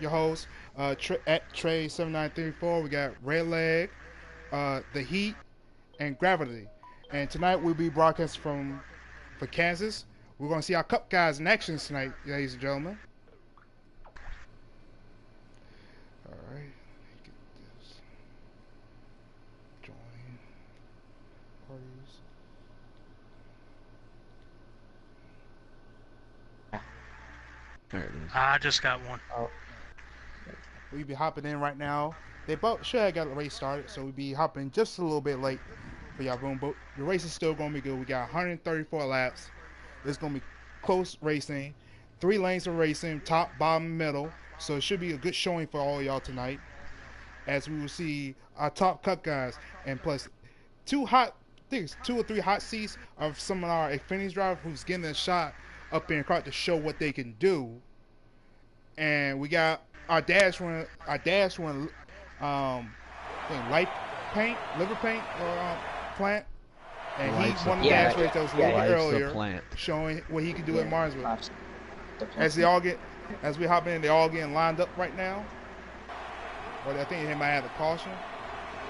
your host, at Trey7934. We got Red Leg, The Heat, and Gravity. And tonight we'll be broadcasting for Kansas. We're going to see our Cup guys in action tonight, ladies and gentlemen. All right, get this. Join parties. There it is. I just got one. Oh, We'll be hopping in right now. They both should have got the race started, so we'll be hopping just a little bit late for y'all room. But the race is still going to be good. We got 134 laps. It's going to be close racing. 3 lanes of racing, top, bottom, middle. So it should be a good showing for all y'all tonight. As we will see our top cut guys. And plus, 2 or 3 hot seats of some of our Xfinity drivers who's getting a shot up in the car to show what they can do. And we got our dash run, light paint, liver paint, or plant, and Lights he won the yeah, dash race that was a little bit Lights the earlier, plant. showing what he can do at Martinsville. As As we hop in, they all getting lined up right now. Or I think he might have a caution.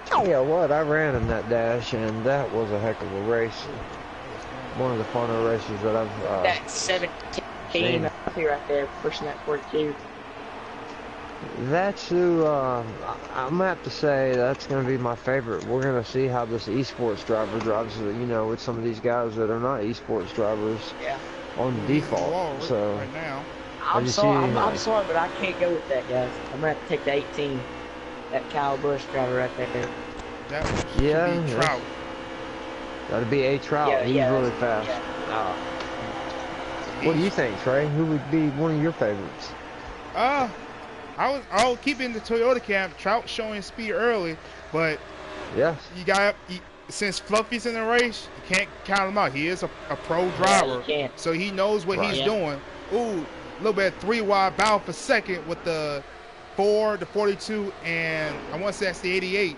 Tell you what, I ran in that dash, and that was a heck of a race. One of the funner races that I've that 17 up here right there, pushing that 42. That's who, I'm gonna have to say that's gonna be my favorite. We're gonna see how this esports driver drives, with some of these guys that are not esports drivers Yeah. on the default. So, right now, I'm just sorry, see- I'm sorry, but I can't go with that, guys. I'm gonna have to take the 18. That Kyle Busch driver right there. that was Yeah, should be Trout. that'd be a Trout. Yeah, He's yeah, really fast. Yeah. What do you think, Trey? Who would be one of your favorites? I'll keep in the Toyota camp. Trout showing speed early, but Yes. since Fluffy's in the race, you can't count him out. He is a pro you driver, can't. so he knows what he's Yeah. doing. Ooh, a little bit 3 wide bow for second with the 4, the 42, and I want to say that's the 88.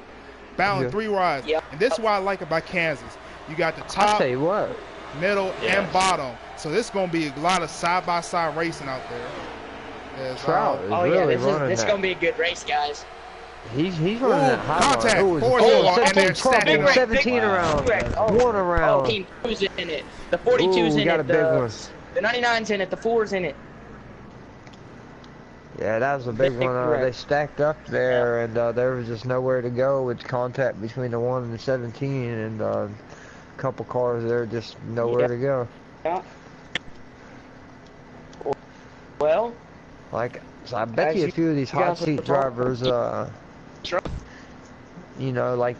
Bowing Yeah. 3 wides. Yep. And this is what I like about Kansas. You got the I'll top, tell you what. middle, Yes. and bottom. So this is going to be a lot of side-by-side racing out there. Yes, Trout is Oh yeah, really this running is that. gonna be a good race, guys. He's running Ooh, that high contact. line. Ooh, Four it's zero, and 17 they're standing trouble, up. 17 Wow. around, Oh, 1 Oh, around. Team 2's in it. The 42's Ooh, we in got it. a big one. The 99's in it. The 4's in it. Yeah, that was a big Big one. wreck. They stacked up there, and there was just nowhere to go with contact between the 1 and the 17, and a couple cars there, just nowhere Yeah. to go. Yeah. Well, Like, so I bet As you a you few of these hot guys were seat talking- drivers, like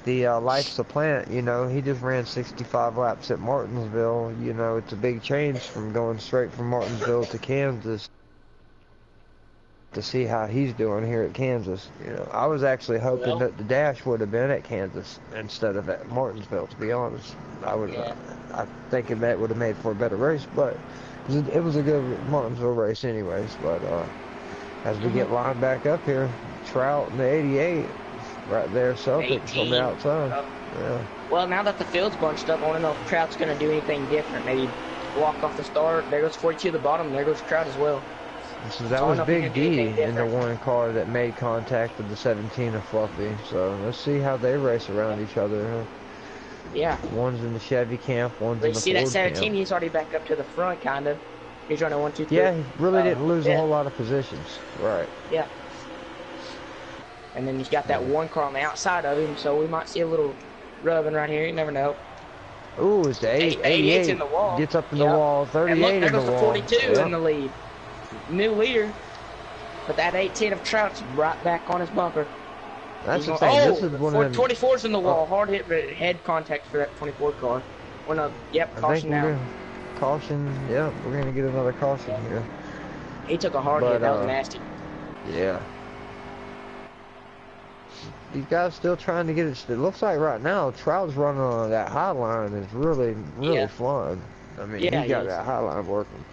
the Life's a Plant, he just ran 65 laps at Martinsville. It's a big change from going straight from Martinsville to Kansas to see how he's doing here at Kansas. I was actually hoping Well- that the dash would have been at Kansas instead of at Martinsville, to be honest. Yeah. I think that would have made for a better race, but it was a good Martinsville race anyways. But as we get lined back up here, Trout and the 88 right there, Celtics on the 18. outside. Yeah. Well, now that the field's bunched up, I want to know if Trout's going to do anything different. Maybe walk off the start. There goes 42 at the bottom. There goes Trout as well. So that So I was don't know if he Big can do D anything in the different. one car that made contact with the 17 of Fluffy. So let's see how they race around each other. Huh? Yeah. One's in the Chevy camp, one's But in you the see that Ford 17, camp. he's already back up to the front, kind of. He's running 1, 2, 3. Yeah, he really didn't lose a yeah. whole lot of positions. Right. Yeah. And then he's got that one car on the outside of him, so we might see a little rubbing right here. You never know. Ooh, it's the 88's in the wall. Gets up in the Yep. wall. And 38 look, there in the goes the wall. 42 Yep. in the lead. New leader. But that 18 of Trout's right back on his bumper. That's the He's thing. going- This is one of them. 24's in the wall. Hard hit, but head contact for that 24 car. Well, no, yep, I caution think we're now. gonna caution. Yeah, we're gonna get another caution here. He took a hard But, hit. That was nasty. Yeah. These guys still trying to get it. It looks like right now Trout's running on that high line is really Yeah. flying. I mean, Yeah, he got he is. that high line working.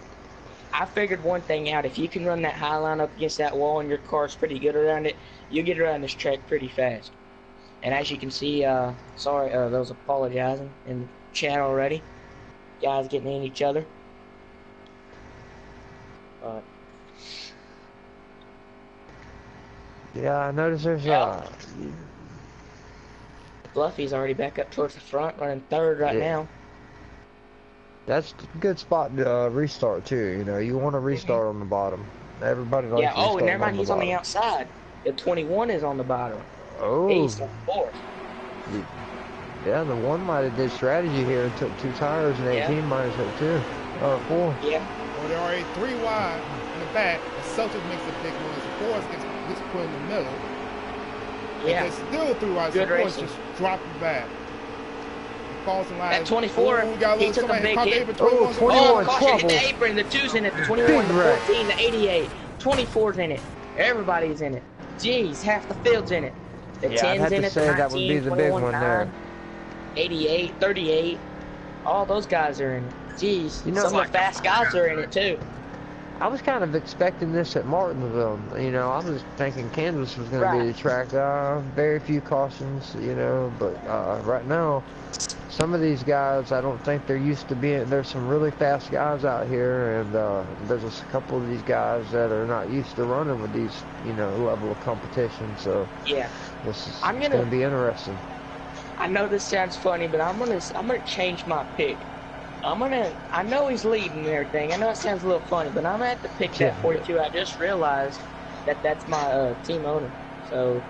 I figured one thing out. If you can run that high line up against that wall and your car's pretty good around it, you'll get around this track pretty fast. And as you can see, sorry, those apologizing in the chat already. Guys getting in each other. But Yeah, I noticed there's Fluffy's already back up towards the front, running third right yeah, now. that's a good spot to restart too. You know, you want to restart on the bottom. Everybody Yeah, likes oh, and never restarting mind, on the he's on the bottom. outside. The 21 is on the bottom. Oh, He's on fourth. yeah, the one might have did strategy here and took 2 tires, and Yeah. 18 might have took 2 or 4. Yeah. Well, they're already 3 wide in the back. The Celtics makes a big noise. The Force gets put in the middle. Yeah. And they're still 3 wide. Good So the Force racing. just dropping back. He falls in line. That 24, Ooh, we got a he little took a somebody big caught hit. David. Oh, 21's 21 Oh, caution, hit the trouble. apron. The 2's in it. The 21, the Big wreck. 14, the 88. 24's in it. Everybody's in it. Jeez, half the field's in it. The Yeah, I'd 10's have in to it, the say 19, that would be the big 21, one 9, there. 88, 38. All those guys are in it. Jeez, You know, some of the fast guys are in it too. I was kind of expecting this at Martinsville. You know, I was thinking Kansas was going to be Right. the track. Very few cautions, you know, but right now, some of these guys, I don't think they're used to being. There's some really fast guys out here, and there's a couple of these guys that are not used to running with these, you know, level of competition. So Yeah. this is I'm going gonna- to be interesting. I know this sounds funny, but I'm gonna change my pick. I know he's leading and everything. I know it sounds a little funny, but I'm gonna have to pick Yeah. that 42. I just realized that that's my team owner. So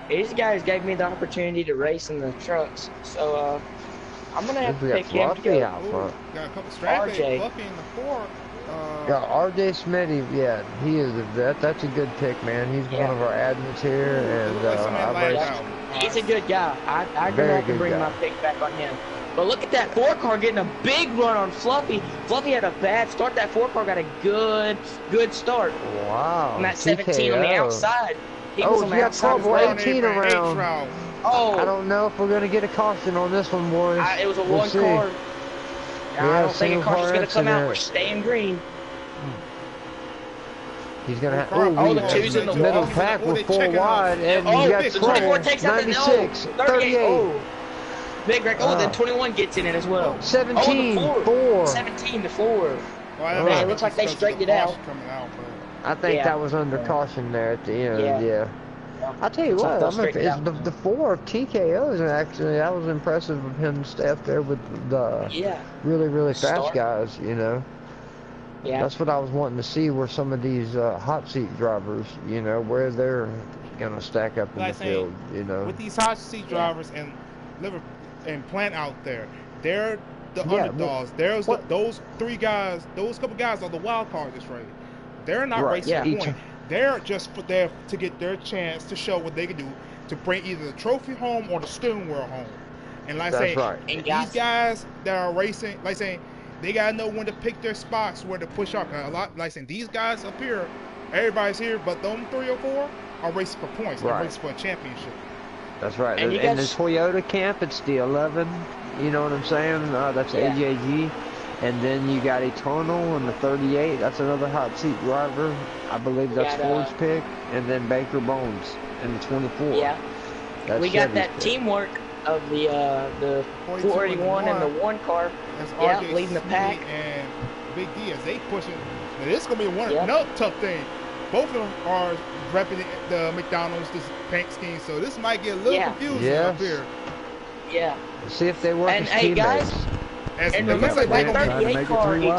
these guys gave me the opportunity to race in the trucks. So I'm gonna have We to got pick him to Fluffy go. out front. Got a couple strategies. RJ. Fluffy in the 4. Got RJ Smitty, yeah, he is that's a good pick, man. He's Yeah. one of our admins here, and Looks like somebody I've lagged raced. out. He's a good guy. I'm gonna Very have to good bring guy. my pick back on him. But look at that 4-car getting a big run on Fluffy. Fluffy had a bad start. That 4-car got a good start. Wow. And that 17 on the TKO. outside. He Oh, was on you the got outside as trouble, well. 18 around. I Oh, don't know if we're gonna get a caution on this one, boys. it was a We'll one see. car. Yeah, I don't think a single caution's car gonna come out. accident. We're staying green. He's gonna have. Oh, the we- two's in the middle wall. pack Oh, with they 4 checking out. wide, and Oh, you got the trouble. 24 takes out the 96, 38. 38, Oh, big wreck. Oh, then Ah. 21 gets in it as well. 17, oh, the 4. 17 to 4. Well, Man, I it looks like they think it's 'cause of straightened the it out. caution coming out, but I think Yeah. that was under Yeah. caution there at the end. Yeah. Yeah. I'll tell you Looks like what, they'll I'm straighten it it's out. the 4 TKOs, and actually that was impressive of him to stay up there with the Yeah. really fast Start. guys, you know. Yeah. That's what I was wanting to see, where some of these hot seat drivers, you know, where they're gonna stack up in Like the saying, field, you know. with these hot seat Yeah. drivers and liver and Plant out there, they're the Yeah, underdogs. There's what- those 3 guys, those couple guys are the wild card this race. They're not Right, racing yeah. for point. They're just for there to get their chance to show what they can do to bring either the trophy home or the steering wheel home. And like I That's say, right. And these guys that are racing, like saying, they gotta know when to pick their spots where to push up. A lot, like saying, these guys up here, everybody's here, but them 3 or 4 are racing for points. They're Right. racing for a championship. That's right. And And, you in the guys- Toyota camp, it's the 11. You know what I'm saying? That's Yeah. AJG. And then you got Eternal and the 38. That's another hot seat driver. I believe that's got, Ford's pick. And then Baker Bones in the 24. Yeah. That's We got Chevy's that pick. teamwork of the 481 and the 1 car. That's Yeah, RJ leading the Smith pack. and Big D as they pushing. Now, this is gonna be Yep. another tough thing. Both of them are repping the McDonald's this paint scheme, so this might get a little Yeah. confusing Yes. up here. Yeah. See if they work And, as hey, guys, teammates. As And it remember looks like they're that gonna be 38 make it car, 3 wide.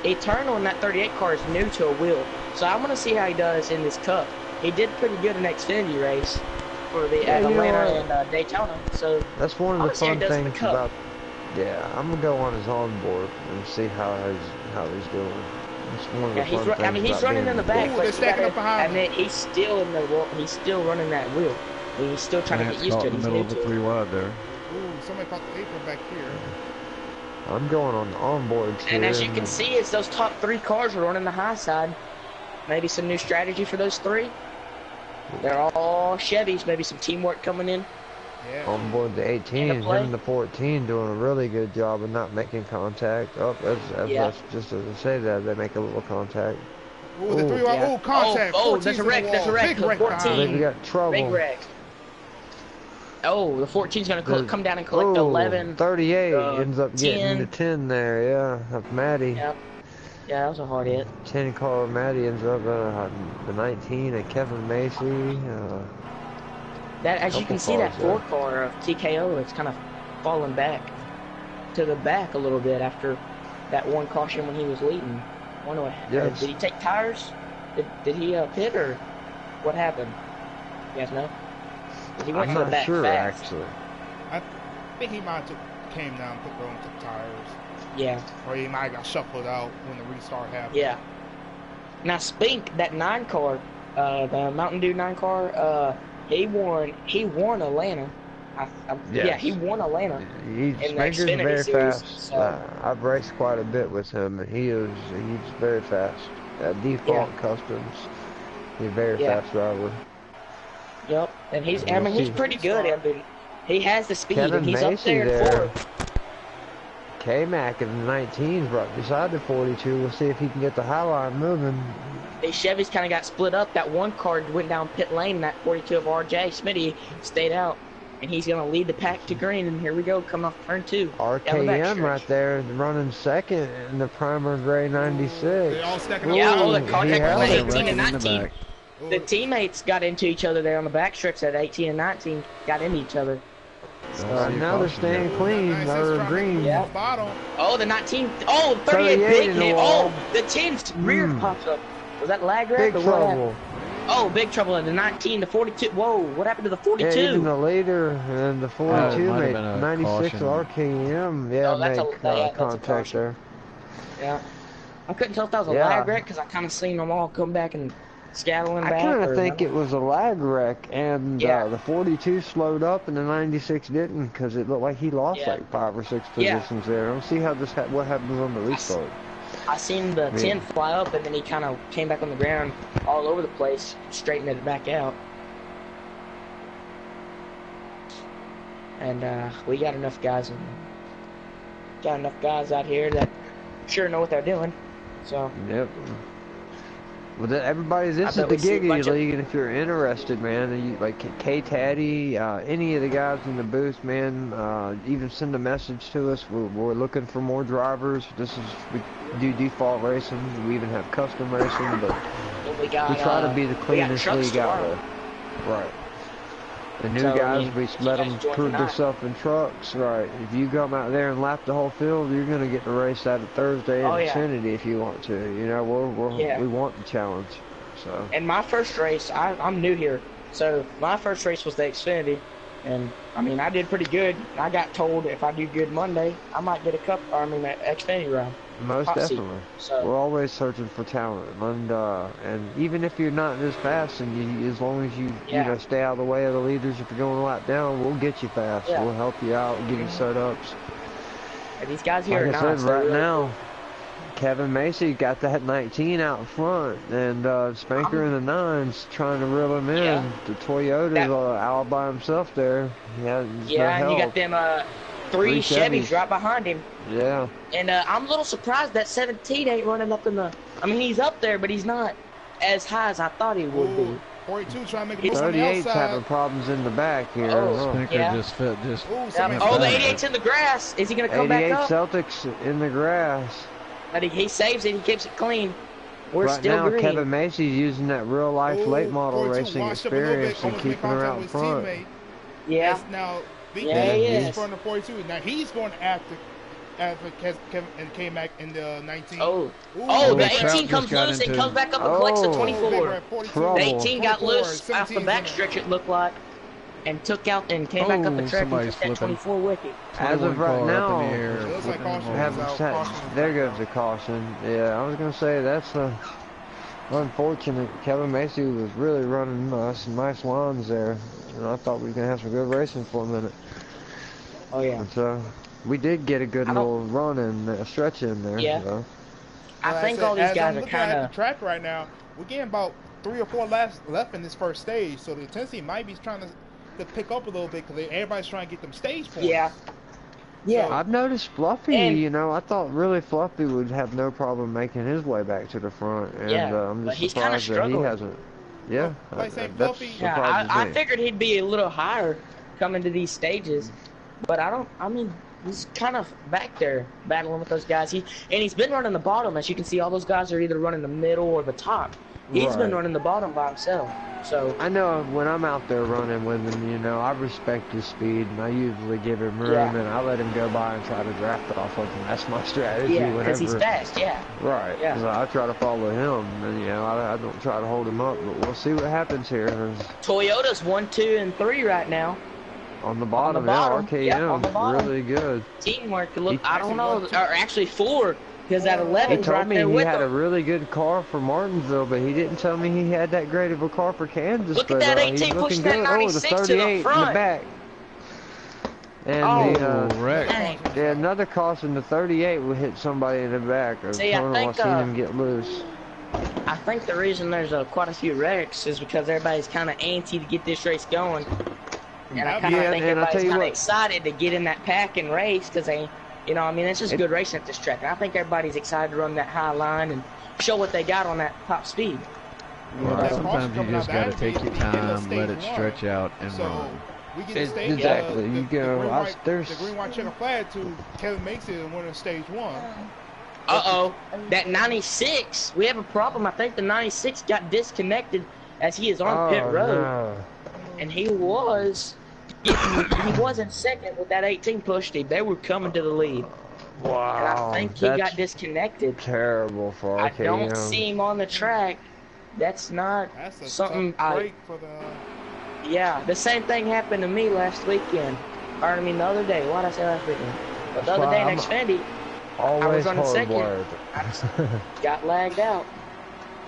Eternal in that 38 car is new to a wheel. So I'm going to see how he does in this cup. He did pretty good in the Xfinity race for the Yeah, you know Atlanta what? and Daytona. So That's one of I'm the gonna see how fun he does in the things cup. about. Yeah, I'm gonna go on his onboard and see how he's doing. It's one of the yeah, he's fun things he's about running being in the a back, Ooh, but they're you stacking gotta up behind admit he's still he's still running that wheel. I mean, he's still trying to Lance get used caught to it. in He's the middle new of the to it. 3 wide there. Ooh, somebody caught the apron back here. I'm going on the onboards here. And as you can see, it's those top 3 cars are running the high side. Maybe some new strategy for those 3. They're all Chevys. Maybe some teamwork coming in. Yeah. On board the 18, In the play. him and the 14 doing a really good job of not making contact. Oh, Yeah. that's just as I say that, they make a little contact. Ooh, the Ooh. 3 wide. Yeah. Ooh, contact. Oh, 14's there's a in the wreck, there's a wall. wreck. Big wreck 14. I think behind. we got trouble. Big wreck. Oh, the 14's gonna The- come down and collect oh, 11. 38 uh, ends up getting 10. the 10 there, yeah. That's Maddie. Yep. Yeah, that was a hard hit. 10 car Matty ends up the 19 and Kevin Macy. That, as you Couple can see, that cars 4 there. car of TKO, it's kind of falling back to the back a little bit after that one caution when he was leading. I wonder what Yes. did he take tires? Did he pit or what happened? You guys know? 'Cause he went I'm to the not back sure fast. actually. I think he might have came down, put road, took tires, Yeah, or he might have got shuffled out when the restart happened. yeah. Now Spink, that 9 car, the Mountain Dew 9 car, he won Atlanta. Yeah, Yes. he won Atlanta He's in the Spanker's Xfinity very series. fast. So I've raced quite a bit with him, and he's very fast. Default customs, he's a very Yeah. fast driver. yep, and he's Yeah, I mean we'll he's see. pretty good. I mean, he has the speed, Kevin and he's up Macy there in there. 4th. K-Mac in the 19's right beside the 42. We'll see if he can get the high line moving. The Chevys kind of got split up. That one car went down pit lane. That 42 of RJ Smitty stayed out, and he's gonna lead the pack to green. And here we go, coming off turn 2. down the RKM backstretch. right there running second in the primer gray 96. They all stacking up. Yeah, on oh, the him. contact has was it. 18 and In the 19. back. The teammates got into each other there on the backstretch. At 18 and 19 got into each other. Now they're staying clean. Nice, They're trying to green. get Yeah. off bottom. Oh, the 19. Oh, 38 38 big in the hit. wall. Oh, the 10's rear pops up. Was that lag wreck Big or what happened? trouble. Oh, big trouble in the 19, the 42. Whoa, what happened to the Yeah, 42? even the leader and the 42 might have made been a 96 caution. RKM. Yeah, Oh, that's made that's a contact caution. there. Yeah. I couldn't tell if that was a Yeah. lag wreck because I kind of seen them all come back and scattling I back. kind of or think nothing. it was a lag wreck, and Yeah. the 42 slowed up, and the 96 didn't, because it looked like he lost Yeah. like 5 or 6 Yeah. positions there. We'll see how what happens on the restart. I seen the 10 fly up and then he kind of came back on the ground all over the place, straightened it back out. And we got enough guys out here that sure know what they're doing. So Yep. Well, everybody, I this is bet the we see a Giggity bunch of- League, and if you're interested, man, you, like K-Taddy, any of the guys in the booth, man, even send a message to us. We're looking for more drivers. We do default racing. We even have custom racing, but we got. we try to be the we got cleanest trucks league out tomorrow. there. Right. The new So, I guys, mean, we you let guys them join prove tonight. themselves in trucks. Right. If you come out there and lap the whole field, you're going to get the race out of Thursday at Oh, yeah. Xfinity if you want to. You know, Yeah. we want the challenge. So. And my first race, I'm new here, so my first race was the Xfinity, and I mean I did pretty good. I got told if I do good Monday, I might get an Xfinity ride. Most Hot seat. definitely. So We're always searching for talent, and even if you're not as fast, and as long as you Yeah. stay out of the way of the leaders, if you're going a lap down, we'll get you fast. Yeah. We'll help you out, give you setups. and these guys here Like are I said, nice. They're right really now, Kevin Macy got that 19 out front, and Spanker in the 9's trying to reel him in. Yeah. The Toyota's That- out by himself there. Yeah, no and help. you got them three Three Chevys Chevys. right behind him. Yeah. And I'm a little surprised that 17 ain't running up in the. I mean, he's up there, but he's not as high as I thought he would be. Ooh, 42 trying to make a move on the 38's outside. having problems in the back here. Oh, huh? Spanker Yeah. just fit. Just Ooh, Yeah. somebody- Oh, the back. 88's in the grass. Is he gonna come back 88 up? Celtics in the grass. But he saves it. He keeps it clean. We're Right still now, green. Kevin Macy's using that real life Ooh, late model 42 racing washed up a little bit, experience and almost made keeping her contact out with his front. teammate. Yeah. That's now beat Yeah, that. he He's is. front of 42. Now he's going after Kevin and K-Mac in the 19. Oh, Ooh, oh, the big Trout 18 just comes got loose and into- comes back up and collects the Oh, Big 24. red, 42. Trouble. The 18 got 24, loose off the 17's in it. backstretch, it looked like, and took out and came back up the Oh, track and somebody's took that flipping. 24 wicket. As of 21 right car up now, in the air, It looks like flipping the caution ball. was haven't out. set- Caution was there back goes the caution. Yeah, I was going to say that's unfortunate. Kevin Macy was really running some nice lines there. And I thought we were going to have some good racing for a minute. Oh, yeah. And so we did get a good I don't- little run in, stretch in there. Yeah. So. I Like think said, all these as guys I'm are looking kind at of. the track right now. We're getting about 3 or 4 laps left in this first stage, so the intensity might be trying to pick up a little bit because everybody's trying to get them stage points. Yeah. Yeah. I've noticed Fluffy, And- I thought really Fluffy would have no problem making his way back to the front. And Yeah, I'm but just he's kinda surprised that he struggling. hasn't. Yeah, Like saying that's Fluffy- Yeah, surprising I me. figured he'd be a little higher coming to these stages, but I don't. I mean, he's kind of back there battling with those guys. He's been running the bottom. As you can see, all those guys are either running the middle or the top. He's been running the bottom by himself. So I know when I'm out there running with him, you know, I respect his speed, and I usually give him room, and I let him go by and try to draft off of him. That's my strategy. yeah, because he's fast. Yeah. Right. Yeah. So I try to follow him, and you know, I don't try to hold him up, but we'll see what happens here. Toyota's 1, 2, and 3 right now. On the bottom, RKM, yeah, on the bottom. really good. Teamwork. Look, I don't know, or actually 4, because that 11's He told right me there he with had a him. really good car for Martinsville, but he didn't tell me he had that great of a car for Kansas. Look at but, that he's 18 looking pushing good. that 96 the to the 38 in the front. back. And Oh, wreck. Dang. another caution, the 38 will hit somebody in the back. See, I think, seen him get loose. I think the reason there's quite a few wrecks is because everybody's kind of antsy to get this race going. And I kind of think and I'll tell everybody's you kind of what. excited to get in that pack and race because they, you know, I mean, it's just good racing at this track. And I think everybody's excited to run that high line and show what they got on that top speed. Yeah, Right. sometimes you just gotta take your time, let it stage stretch out, and So run. we get to stage Exactly. You go. the green white checker flag to Kevin makes it and winning stage 1. Uh-oh, that 96, we have a problem. I think the 96 got disconnected as he is on pit road. No. And he was in second with that 18 pushed him. They were coming to the lead. Wow. And I think he that's got disconnected. terrible for I RKM. don't see him on the track. That's not That's a something tough break for the. Yeah, the same thing happened to me last weekend. Or I mean the other day. Why'd I say last weekend? But the other day in Xfinity, Always running second. hardwired. I just got lagged out.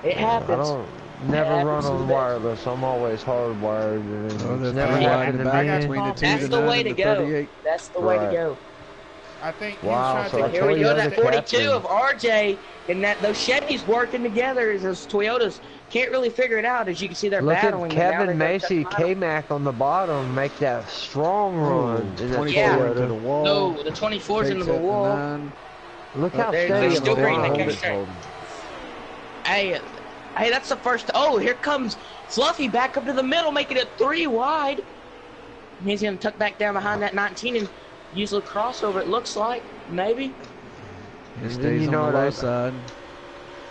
It I happens. don't never It run happens to the on best. wireless. I'm always hardwired. And Oh, it's that's never wide happened in to the back me. between the 2, That's the the 9, way and to the go. 38. That's the way to Right. go. I think Wow, he's so trying to Here we go, Toyota that 42 captain. of RJ, and that those Chevys working together as those Toyotas can't really figure it out. As you can see, they're Look at battling. and now Kevin they're Macy, gonna touch the K-Mac on the bottom, make that strong run in that 24 Yeah. into the Toyota. wall. No, the 24's into Takes the that to wall. 9. Look how They're steady still the green, they line can't is. straight. Hey, that's the first. Oh, here comes Fluffy back up to the middle, making it 3 wide. He's gonna tuck back down behind that 19 and use a crossover. It looks like maybe. It And stays then, you on know the what, low side.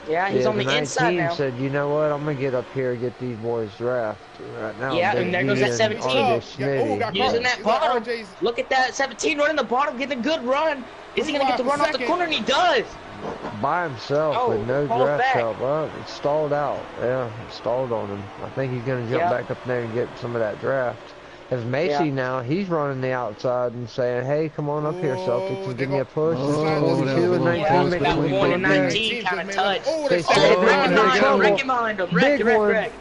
Yeah, he's Yeah, on the 19 inside now. said, you know what, I'm going to get up here and get these boys draft right now. Yeah, and there goes that Big 17. RJ Oh, Smitty. got Using caught. that Is that bottom. RJ's? Look at that 17 running the bottom, getting a good run. Is he gonna get the run off the Second. corner? And he does. By himself Oh, with no falls draft back. help. Well, it stalled out. Yeah, it stalled on him. I think he's going to jump Yeah. back up there and get some of that draft. As Macy Yeah. now, he's running the outside and saying, hey, come on up here, Celtics, and give me a push. Oh, And that was 22 and a 19 little make close one between one big and move. 19 kind of touch. Oh, They they said said they Oh, were wreck in behind him, trouble. wreck behind him, Big wreck.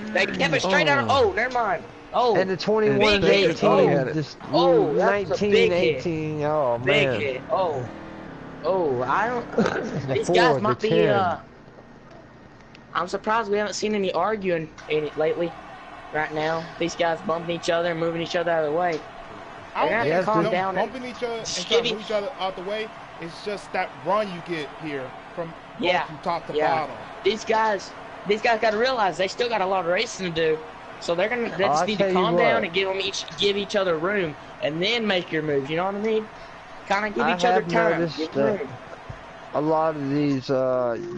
one. They kept it straight out of, oh, never mind. Oh, And the 21 and Big hit. 18, Oh. just Oh, that was a 19 big and hit. 18. Oh, big man. hit. Oh, I don't, The these 4, guys the might be, 10. I'm surprised we haven't seen any arguing in it lately. Right now, these guys bumping each other and moving each other out of the way. I don't They're think gonna calm them down and bumping each other and trying skivvy. to move each other out the way. It's just that run you get here from going Yeah, from top to yeah. bottom. These guys got to realize they still got a lot of racing to do. So they I'll just need tell to you calm down what. and give each other room, and then make your moves. You know what I mean? Kind of give I each other have time. noticed Give that room. a lot of these,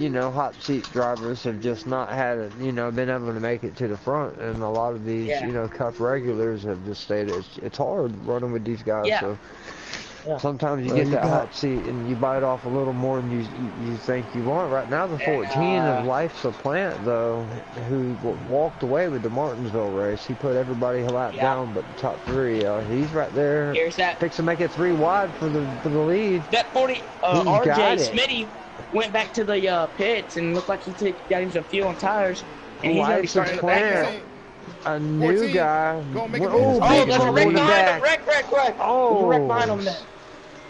you know, hot seat drivers have just not had it, you know, been able to make it to the front, and a lot of these, Yeah. you know, cup regulars have just stayed. It's hard running with these guys. Yeah. So Yeah. sometimes you Well, get you that got- hot seat and you bite off a little more than you think you want. Right now, the 14 of Life's a Plant though, who walked away with the Martinsville race. He put everybody a lap Yeah. down, but the top 3. He's right there. Here's that Fix to make it 3 wide for the lead. 40 He's got RJ it. Smitty went back to the pits and looked like got him some fuel and tires, and he's gonna be Life's a starting the Plant. back. Saying, A new 14, guy. gonna make it Oh, move. Oh, big there's a one wreck in the behind back. him! Wreck! Oh. Wreck behind him there.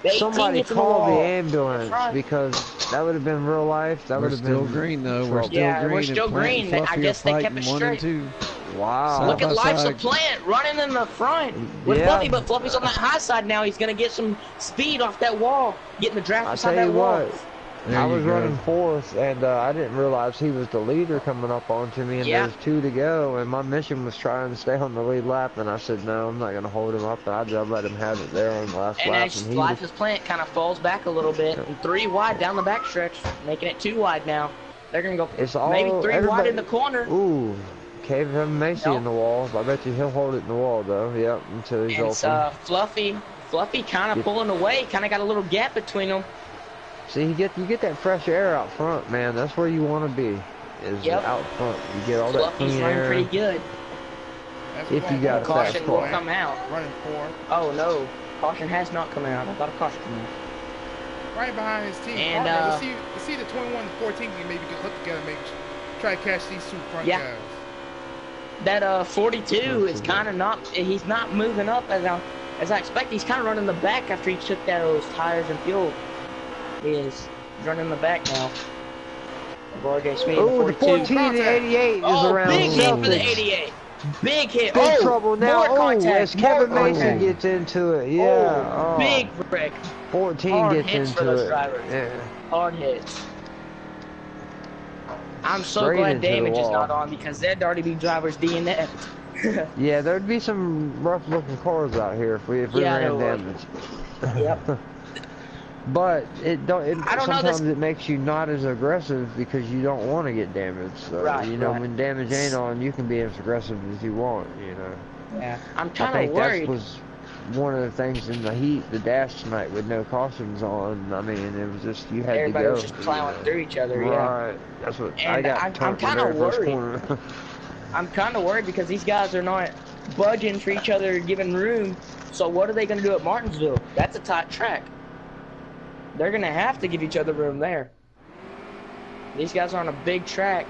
The 18 Somebody hits in call the wall. ambulance Front. because that would have been real life. That We're would have still been green though. We're trouble. still Yeah, we're green. still and Plant green. and I Fluffy guess are they kept fighting it 1 and straight. 2. Wow. Side Look by at Life's a side. Plant running in the front with Yeah. Fluffy, but Fluffy's on that high side now. He's gonna get some speed off that wall, getting the draft I beside tell you that wall. what, There I you was go. running fourth, and I didn't realize he was the leader coming up onto me, and Yeah. there's 2 to go, and my mission was trying to stay on the lead lap, and I said, no, I'm not going to hold him up, and I just let him have it there on the last And lap, as and he Life was, is Plant kind of falls back a little bit, and 3 wide down the backstretch, making it 2 wide now. They're gonna go it's all, maybe 3 wide everybody, in the corner. ooh, Kevin Macy Nope. in the wall. I bet you he'll hold it in the wall, though, yep, until he's And open. Fluffy kind of pulling away, kind of got a little gap between them. See, you get that fresh air out front, man, that's where you want to be, is Yep. out front. You get all that Fluffy's clean running air. pretty good. That's If what's you going got on. a Caution fast Caution will car. come out. Running 4. Oh no, caution has not come out. I thought a caution came out. Right behind his team. And, partner. Let's see the 21 to 14 can maybe get hooked together, maybe try to catch these 2 front Yeah. guys. That 42 is kind of not. He's not moving up as I expect. He's kind of running the back after he took those tires and fuel. He is running the back now. Borges Smith, Oh, the 42. 14 and 88 is Oh, around big hit for the Celtics. 88. Big hit. Big Oh, trouble now. more contact. As Kevin more Mason contact. gets into it, yeah. Oh, big wreck. 14 hard gets hits for into those it. drivers. Yeah. Hard hits. I'm so Straight glad into the damage is wall. not on because there'd already be drivers DNF'd. Yeah, there'd be some rough looking cars out here if we Yeah, there ran would. damage. Yep. But it don't. It, I don't know sometimes this- it makes you not as aggressive because you don't want to get damaged. So, Right, you know, right. when damage ain't on, you can be as aggressive as you want. You know. Yeah. I'm I kind of think worried. that was one of the things in the heat, the dash tonight with no cautions on. I mean, it was just you had Everybody to go. was just plowing through each other. Yeah. Right. That's what I And got. I'm turned the kinda very first worried. corner. I'm kind of worried because these guys are not budging for each other, giving room. So what are they going to do at Martinsville? That's a tight track. They're going to have to give each other room there. These guys are on a big track,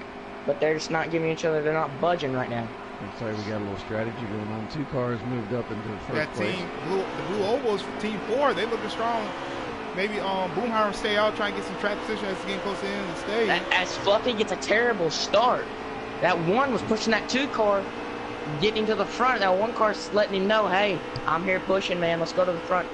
but they're just not giving each other. They're not budging right now. Looks like we got a little strategy going on. 2 cars moved up into the first That place. team, the Blue Ovals, Team 4, they looking strong. Maybe Boomhauer stay out, try and get some track position as getting close in and stay. As Fluffy gets a terrible start. That one was pushing that 2 car, getting to the front. That 1 car's letting him know, hey, I'm here pushing, man. Let's go to the front.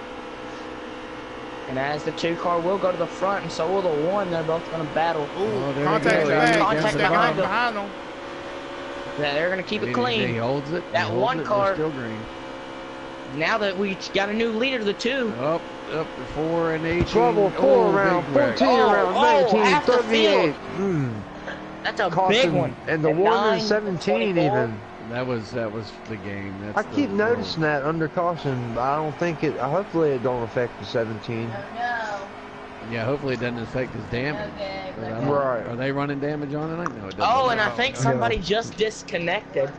And as the 2 car will go to the front, and so will the 1. They're both going to battle. Ooh, Oh, there contact we go. flag. Contact Step behind him. behind them. Yeah, they're going to keep it He clean. holds it. That he holds one it, car- they're still green. Now that we got a new leader, the 2. Up to 4 and 18. Trouble, 4 around, big wreck. 14 around, Oh, 19, half the 38. That's a Caution, big one. and the At 1 9, and 17 24. even. That was the game. That's I keep noticing that under caution, but I don't think it. Hopefully, it don't affect the 17. Yeah, hopefully it doesn't affect his damage. But I don't- Right. Are they running damage on it? No, it doesn't. Oh, and I No. think somebody just disconnected.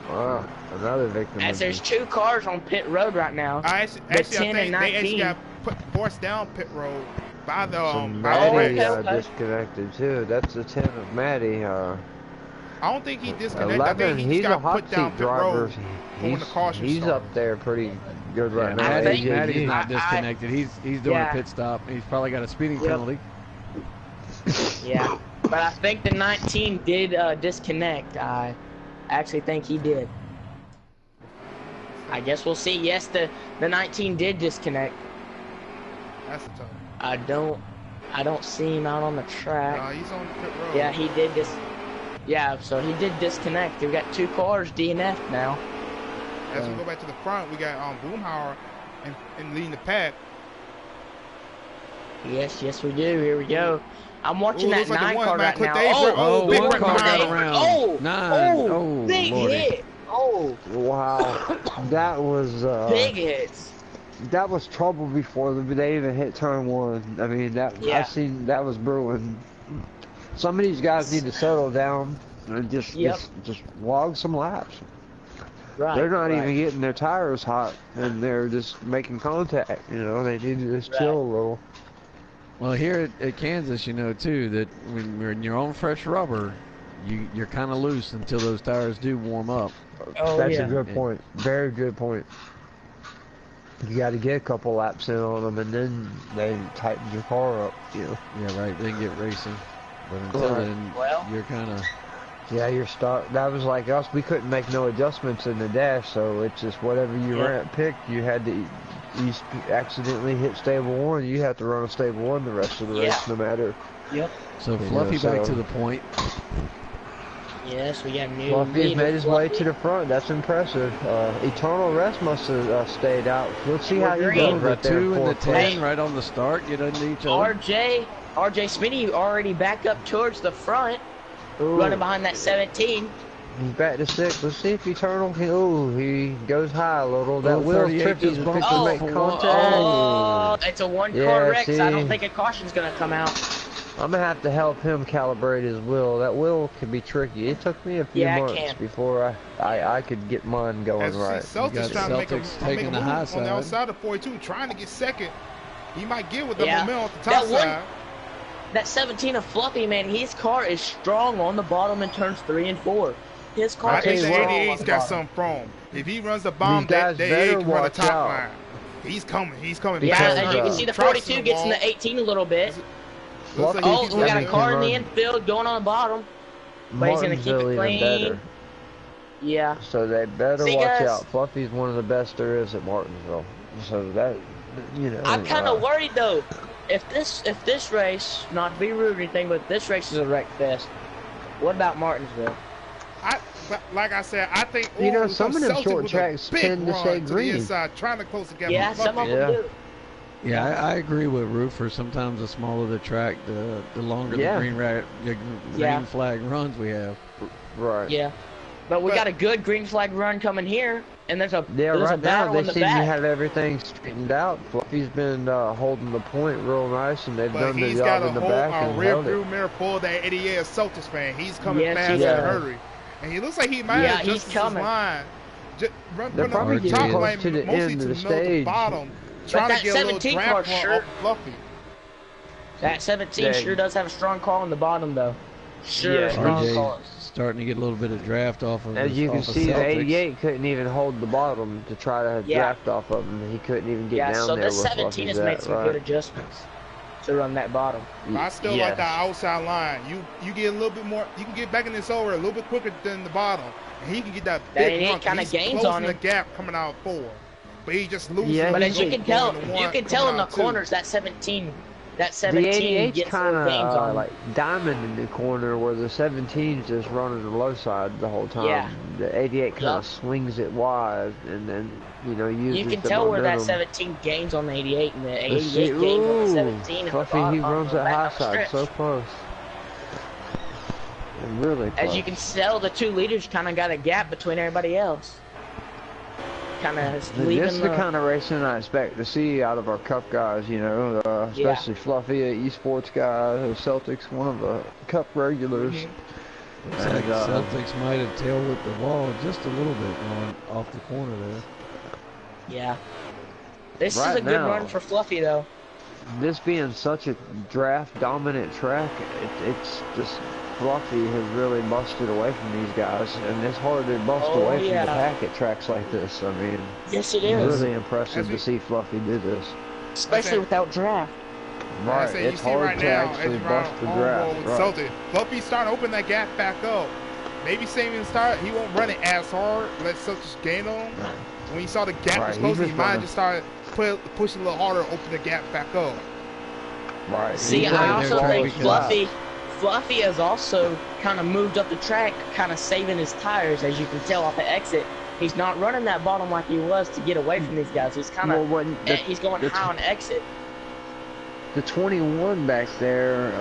Wow, another victim. As of there's this. 2 cars on pit road right now. I The actually, 10 I and think they actually 19. got forced down pit road by the So by the Maddie race. okay. disconnected too. That's the 10 of Maddie. I don't think he disconnected. I 11, think he he's just a got hot put down seat pit driver. road. when the caution He's started. up there pretty good Yeah, right now. Maddie's AJG. not I- disconnected. He's doing Yeah. a pit stop. He's probably got a speeding Yep. penalty. Yeah. But I think the 19 did disconnect. I actually think he did. I guess we'll see. Yes, the 19 did disconnect. That's a tough. I don't see him out on the track. He's on pit road. Yeah, he did this. Yeah, so he did disconnect. We've got 2 cars DNF'd now. As we go back to the front, we got Boomhauer and leading the pack. Yes, we do. Here we go. I'm watching Ooh, that looks like the 9 one car man right clipped now. Dave for- Oh, big one wreck car behind got him. around. Oh, 9. oh, big Lordy. hit. Oh, Wow, that was big hits. that was trouble before they even hit turn 1. I mean that Yeah. I seen that was brewing. Some of these guys need to settle down and just Yep. just log some laps. Right. They're not right. even getting their tires hot, and they're just making contact. You know, they need to just Right. chill a little. Well, here at Kansas, you know too that when you're on fresh rubber, you're kind of loose until those tires do warm up. Oh, That's yeah. a good point. Very good point. You got to get a couple laps in on them, and then they tighten your car up. You know. Yeah, right. Then get racing. But until Right. then, Well- you're kind of. Yeah, you're stuck. That was like us. We couldn't make no adjustments in the dash, so it's just whatever you Yep. picked, you had to you accidentally hit stable one, you have to run a stable one the rest of the race, no matter. Yep. So Fluffy back to the point. Yes, we got new. Fluffy's made his way to the front. That's impressive. Eternal Rest must have stayed out. Let's see how you go. The 2 and the 10 right on the start get into each other. RJ Smitty already back up towards the front, running behind that 17. He's back to 6. Let's see if Eternal can. Ooh, he goes high a little. That wheel's tricky to make contact. Oh, it's a one-car wreck, so I don't think a caution's going to come out. I'm going to have to help him calibrate his wheel. That wheel can be tricky. It took me a few months before I could get mine going right. Celtics trying to make a move on the outside of 42, trying to get second. He might get with the momentum off the top side. That 17 of Fluffy, man, his car is strong on the bottom in turns 3 and 4. His car I think the 88's got something from him. If he runs the bomb, they can run the top line. He's coming. He's coming. Yeah, as you can see, the 42 gets in the 18 a little bit. We got a car in the infield going on the bottom. But he's going to keep it clean. Yeah. So they better watch out. Fluffy's one of the best there is at Martinsville. So that, you know. I'm kind of worried, though. If this race, not to be rude or anything, but this race is a wreck fest, what about Martinsville? Like I said, I think some of them short tracks tend to stay green. Inside, trying to close the gap. Yeah, some of them do. Yeah, I agree with Roofer. Sometimes the smaller the track, the longer the green flag runs we have. Right. Yeah. But we got a good green flag run coming here, and there's a right battle now in the they seem back. to have everything straightened out. Fluffy's been holding the point real nice, and they've done the job in the back and held it. Rear view mirror pull that 88 Celtics fan. He's coming fast in a hurry, and he looks like he might have adjusted his line. They're probably getting close to the end of the stage. Bottom, trying to get a little draft off Fluffy. That 17 sure does have a strong call in the bottom, though. Sure, strong call. Starting to get a little bit of draft off of. As you can see, the 88 couldn't even hold the bottom to try to draft off of him. He couldn't even get down there. Yeah, so the 17 has made some good adjustments to run that bottom. I still like that outside line. You get a little bit more. You can get back in this over a little bit quicker than the bottom, and he can get that big run. Kind of gains on the gap coming out 4, but he just loses. Yeah, but as you can tell in the corners that 17. That 17 gets kind of gains on like diamond in the corner, where the 17's just running the low side the whole time. Yeah. The 88 kind of swings it wide, and then uses you can the tell momentum. where that 17 gains on the 88, and the 88 gains on the 17. Fluffy, he runs that high side so close. And really close. As you can tell, the 2 leaders kind of got a gap between everybody else. This is the kind of racing I expect to see out of our Cup guys, especially Fluffy, esports guy, Celtics, one of the Cup regulars. Looks like Celtics might have tail whipped the wall just a little bit going off the corner there. Yeah. This is a good run for Fluffy, though. This being such a draft-dominant track, it's just Fluffy has really busted away from these guys, and it's hard to bust away from the pack at tracks like this. I mean, yes, it is. Really impressive to see Fluffy do this, especially without draft. Right, it's hard to actually bust the draft. Right. Fluffy's starting to open that gap back up. Maybe saving start, he won't run it as hard. Let Celtics gain on him. Right. When he saw the gap was closing, he might have just started pushing a little harder, open the gap back up. Right. See, I also think Fluffy has also kind of moved up the track, kind of saving his tires, as you can tell off the exit. He's not running that bottom like he was to get away from these guys. He's kind of he's going high on the exit. The 21 back there,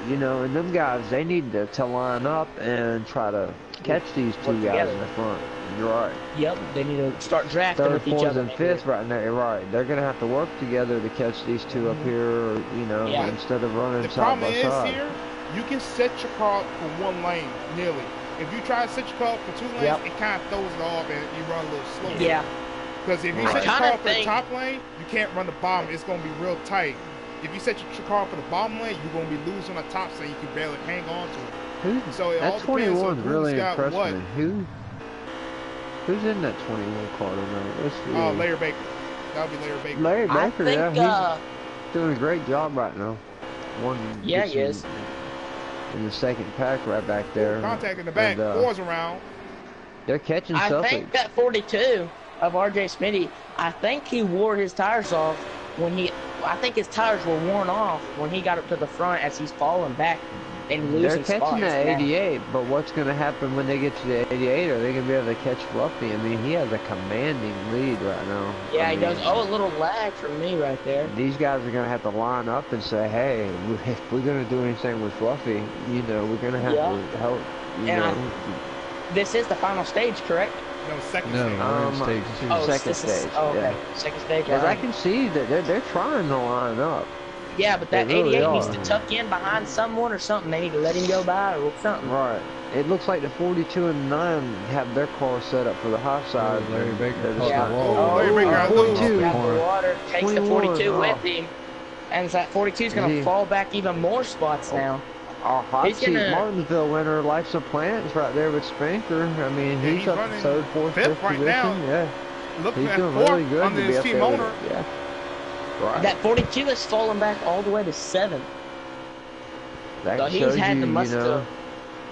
and them guys, they need to line up and try to catch these 2 guys in the front. You're right. Yep, they need to start drafting 3rd, with each 4th, other. and 5th right now. You're right. They're gonna have to work together to catch these 2 up here. Instead of running side by side. The problem is here, you can set your car up for 1 lane nearly. If you try to set your car up for 2 lanes, it kind of throws it off and you run a little slower. Yeah. Because if you set your car up for the top lane, you can't run the bottom. It's gonna be real tight. If you set your car up for the bottom lane, you're gonna be losing on the top, so you can barely hang on to it. So it all depends on really who's got what. Who's in that 21 car tonight? Larry Baker. That would be Larry Baker. Larry Baker, he's doing a great job right now. He is. In the second pack right back there. Contact in the back, 4's around. They're catching I think that 42 of RJ Smitty, I think he wore his tires off when I think his tires were worn off when he got up to the front as he's falling back and They're losing catching spots. that now. 88, but what's going to happen when they get to the 88? Are they going to be able to catch Fluffy? I mean, he has a commanding lead right now. Yeah, I he does. mean, Oh, a little lag from me right there. These guys are going to have to line up and say, hey, if we're going to do anything with Fluffy, you know, we're going to have to help, you And know. This is the final stage, correct? No, second No, stage. we're in stage 2. Oh, Second this is, stage, oh, okay. yeah. Second stage. Because I alright. can see that they're trying to line up. Yeah, but that They really 88 needs are. to tuck in behind someone or something. They need to let him go by or something. Right. It looks like the 42 and 9 have their car set up for the high side. Larry Baker They're caught just the not- wall. Larry Baker got loose. 42. Out the water, takes the 21, 42 oh. with him. And that 42 is going He- to fall back even more spots now. Our hot He's seat gonna- Martinsville winner, Life's a Plant's right there with Spanker. I mean, Yeah, he's he's up running third, fourth, fifth fifth right position. now. Yeah, Looking he's at doing fourth really good under to be his up team there. owner. Yeah, right. That 42 has fallen back all the way to 7th. That So he's shows had you, the you must know,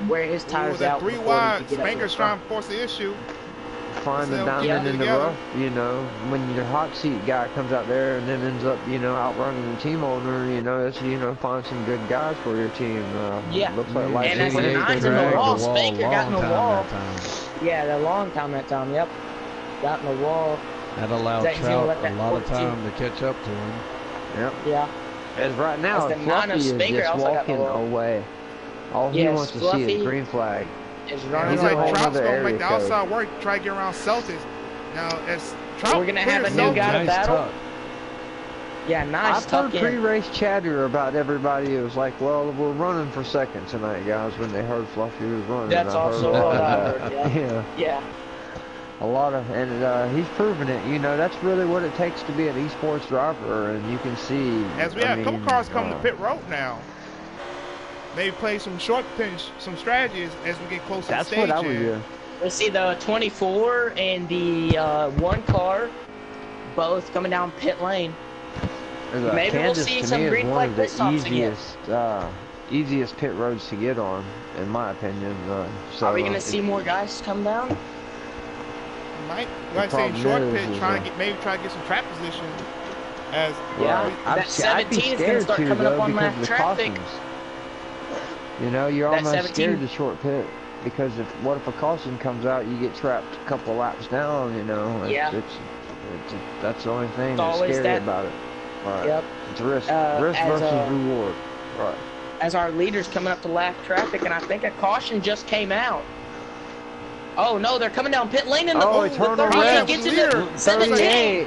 wear his Ooh, tires that out. 3 before wide. he could get up to Spanker's the trying front. to force the issue. find the So, diamond yeah, in the together. rough. You know, when your hot seat guy comes out there and then ends up, you know, outrunning the team owner. You know, it's, you know, find some good guys for your team. Yeah. Looks like Mm, Life's And a as the 88 Plant. nines in the dragged wall, Spanker got in the long wall. time that time. Yeah, the long time that time, yep. Got in the wall. That allowed That he's gonna Trout let a that lot of 42 time to catch up to him. Yep. Yeah. As right now, As the nine Fluffy of is Spanker just also got the walking wall. away. All he Yes, wants to see Fluffy is green flag. Is And running he's He's a like, whole away. Trout's nother going to make area the code. outside work, try to get around Celtics. Now, as Trout We're gonna have clears a new Celtics- guy to Nice battle. tuck. Yeah, nice I've tuck heard in. pre-race chatter about everybody. It was like, well, we're running for second tonight, guys, when they heard Fluffy was running. That's I also heard what that. I heard, yeah. Yeah. Yeah. A lot of, and he's proven it. You know, that's really what it takes to be an esports driver, and you can see. As we I have a couple mean, cars coming to pit road now. Maybe play some short pinch, some strategies as we get closer to That's stage. what I would do. Let's see the 24 and the one car, both coming down pit lane. Maybe we'll Kansas, see to some me, is green one flag of pit stops the again. easiest pit roads to get on, in my opinion. So, Are we gonna see more guys come down? Might, like I say, problem short is, pit, maybe try to get some track position. As Yeah. Right. That I'd be 17 is gonna scared start to, coming though, up on because lap of the traffic. cautions. You know, you're That almost 17 scared to short pit because what if a caution comes out, you get trapped a couple of laps down. You know, Yeah. that's the only thing It's that's always scary that- about it. Right. Yep. It's risk, risk as, versus reward. Right. As our leaders coming up to lap traffic, and I think a caution just came out. Oh no, they're coming down pit lane in the Oh, the eternal 38 red. gets Leader. into 17. 38.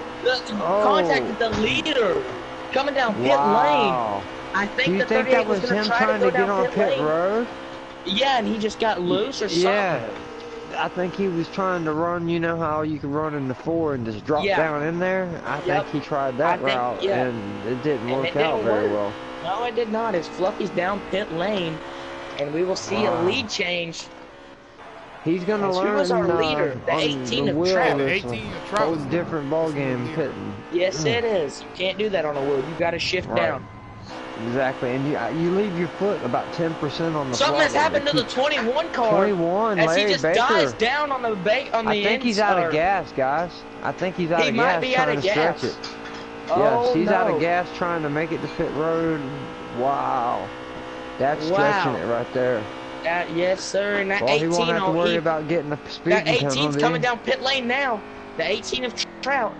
Oh. Contacted the leader coming down pit lane. Wow. I Do think you the think 38 that was gonna him try trying to to go get down on pit pit lane. road? Yeah, and he just got loose or something. Yeah. I think he was trying to run, you know how you can run in the 4 and just drop Yeah. down in there? I Yep. think he tried that I think- route, yeah. and it didn't And work it didn't out very work. well. No, it did not. As Fluffy's down pit lane, and we will see a Wow. lead change. He's going to As learn who was our leader? The on 18 the of wheel. Trout. The It's 18 of a Trout whole is- different ball is the game leader. pitting. Yes, it is. You can't do that on a wheel. You got to shift Right. down. Exactly, and you leave your foot about 10% on the Something has throttle. happened to the 21 car 21, as Larry he just Baker. dives down on the I think he's out of gas, guys. I think he's out He of might gas be out trying of to gas. stretch it. Oh, Yes, he's no. out of gas trying to make it to pit road. Wow. That's stretching Wow. it right there. Yes, sir. And that Well, he 18 won't have to on worry E- about getting a that speeding 18's penalty. coming down pit lane now. The 18 of Trout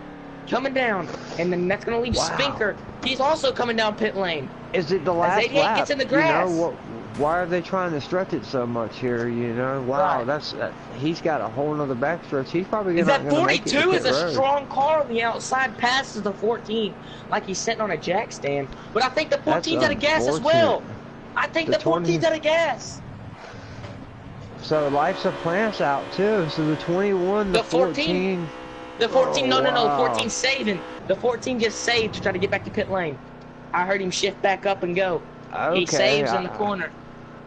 coming down, and then that's going to leave Wow. Spinker. He's also coming down pit lane. Is it the last 88 lap? gets in the grass. You know, why are they trying to stretch it so much here? You know, wow, Right. that's he's got a whole nother backstretch. He's probably Is not that going to make it to 42 pit is a road. strong car on the outside, passes the 14 like he's sitting on a jack stand. But I think the 14's out of gas as well. unfortunate. I think The the 14's 20 out of gas. So Life's a Plant's out too. So the 21, the The 14. 14. The 14, Oh, no, wow. 14's saving. The 14 just saved to try to get back to pit lane. I heard him shift back up and go. Okay, He saves in the corner.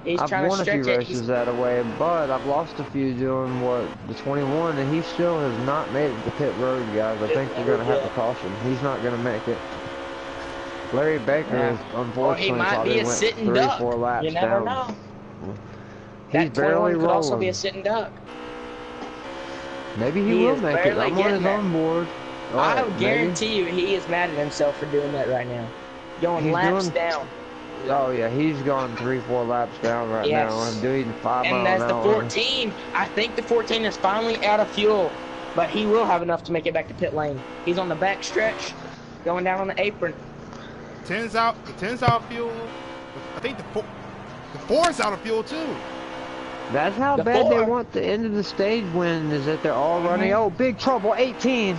He's I've trying won to a few stretch it. races that way, but I've lost a few doing what the 21, and he still has not made it to pit road, guys. I think we're gonna have to caution. He's not gonna make it. Larry Baker, Yeah. Or unfortunately, he might probably be a went sitting 3 duck. 4 laps You never down. know. He's That barely 21 could also be rolling. a sitting duck. Maybe he He will is make it. barely I'm on getting his there. own board. I Alright, maybe. guarantee you he is mad at himself for doing that right now. Going He's laps doing- down. Oh yeah, he's gone 3-4 laps down right Yes. now. I'm doing 5 And mile that's an the hour. 14. I think the 14 is finally out of fuel. But he will have enough to make it back to pit lane. He's on the back stretch, going down on the apron. 10's out. The 10's out of fuel. I think the 4's out of fuel too. That's how The bad they 4. want the end of the stage win, is that they're all running. Oh, big trouble, 18.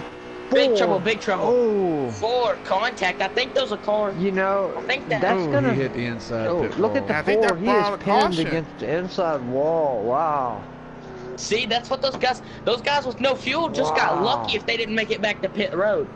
Big 4. trouble, big trouble. Oh, 4, contact. I think those are cars. you know, I think that- that's Ooh, gonna. he hit the inside Oh, pit look at wall. the I think 4. that He brought is out a pinned caution. against the inside wall. Wow. See, that's what those guys with no fuel just got Wow. lucky if they didn't make it back to pit road.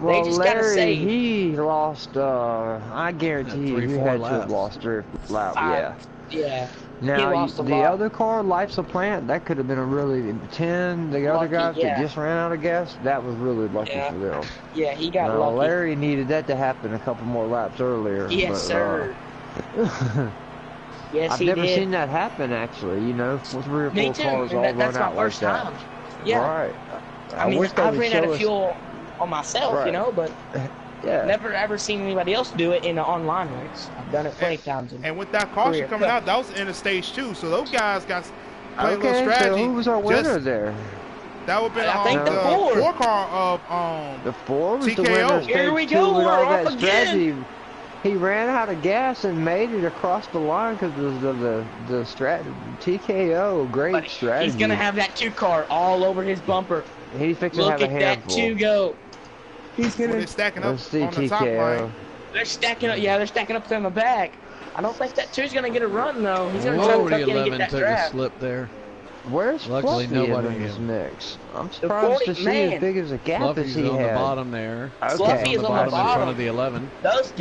Well, just gotta Larry, say- he lost. I guarantee you, 3-4 he had to have laps. lost 3 laps. 5. Yeah. Yeah. Now, lost a the lot. other car, Life's a Plant, that could have been a really 10. The other Lucky, guys yeah. that just ran out of gas, that was really lucky Yeah. for them. Yeah, he got Now, lucky. Larry needed that to happen a couple more laps earlier. Yes, but, sir. Yes, I've he never did. seen that happen, actually. You know, 3 or 4 Me too. cars all and that's run my out like first that. time. Yeah. Right. I mean, wish they I've would ran out show of us- fuel on myself, Right. you know, but Yeah. never ever seen anybody else do it in an online race. I've done it plenty of times. And with that caution Career. coming out, that was in the stage 2. So those guys got to play a little Okay, so strategy. who was our winner Just- there? That would have been I think the the four. 4 car of The 4 was the TKO. winner of Here we stage 2 go, with we're all off that again. strategy. He ran out of gas and made it across the line because of the strategy. TKO, great But strategy. he's gonna have that 2 car all over his bumper. He's fixing to Look have at a that handful. 2 go. He's when gonna. they're stacking up Let's see on the top TKO. line. They're stacking up. Yeah, they're stacking up in the back. I don't think that 2's gonna get a run though. He's gonna try Whoa, to the tuck in and 11 get that took a draft. slip there. Where's Luckily, Fluffy nobody in this hit. mix? I'm surprised 40 to see man. as big as a gap Fluffy's as he on had. the bottom there. Okay. Fluffy is on the on bottom the in front bottom. of the 11. Those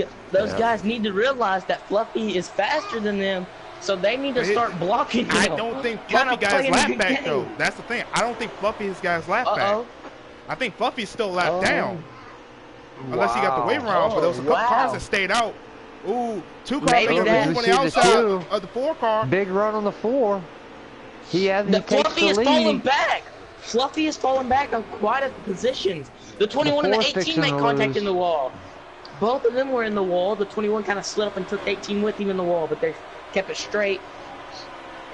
Yeah. guys need to realize that Fluffy is faster than them, so they need to But it- start blocking him. I don't think Kinda Fluffy got his playing a lap good back game. though. That's the thing. I don't think Fluffy has got his lap back. Uh-oh. I think Fluffy's still lap Oh. down. Unless he got the wave round, but there was a couple wow. cars that stayed out. Ooh, 2 cars Maybe making a that- move on We the see the outside 2. of the 4 car. Big run on the 4. He takes Fluffy the is lead. falling back. Fluffy is falling back on quite a positions. The 21 and the 4's 18 fixing made to contact lose. in the wall. Both of them were in the wall. The 21 kind of slid up and took 18 with him in the wall, but they kept it straight.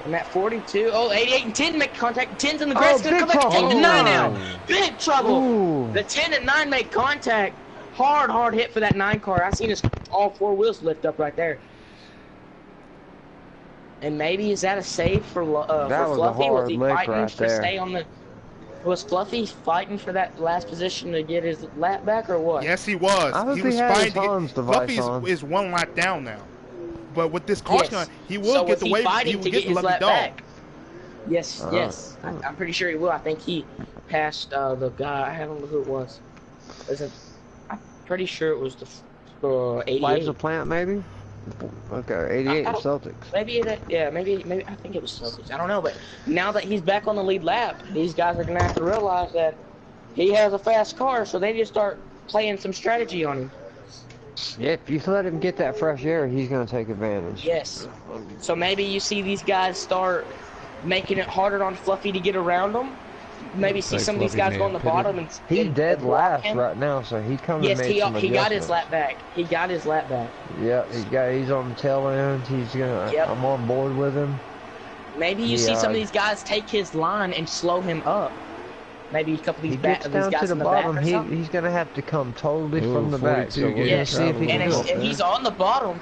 And that 42, 88 and 10 make contact. 10's in the grass. Oh, Gonna come big back to 10 to trouble. 9 now. Big trouble. Ooh. The 10 and 9 make contact. Hard hit for that 9 car. I seen his all 4 wheels lift up right there. And maybe is that a save for That was a Fluffy? Was hard he lick fighting right for there. stay on the? Was Fluffy fighting for that last position to get his lap back or what? Yes, he was. I hope He he was had his fighting to Hans get. device Fluffy on. is 1 lap down now. But with this caution, Yes. he will So get was the he wave. fighting He will to get get the his lucky lap dog. back? Yes, Uh, yes. I'm pretty sure he will. I think he passed the guy. I don't know who it was. I'm pretty sure it was the 88. Life's a Plant, maybe? Okay, 88 I and don't- Celtics. Maybe I think it was Celtics. I don't know, but now that he's back on the lead lap, these guys are gonna have to realize that he has a fast car, so they just start playing some strategy on him. Yeah, if you let him get that fresh air, he's going to take advantage. Yes. So maybe you see these guys start making it harder on Fluffy to get around them. Maybe see Like some of these Fluffy guys may go on the have pitted. bottom and He's and dead block last him. right now, so he come Yes, and made some he got his adjustments. lap back. He got his lap back. Yeah, he's on the tail end. He's gonna. Yep. I'm on board with him. Maybe you see Yeah. some of these guys take his line and slow him up. Maybe a couple of He these, gets these down guys to the in the back bottom. or something. He's gonna have to come totally Ooh, from the back. So 42 we're gonna getting see if he traveled. can And, go. and he's on the bottom.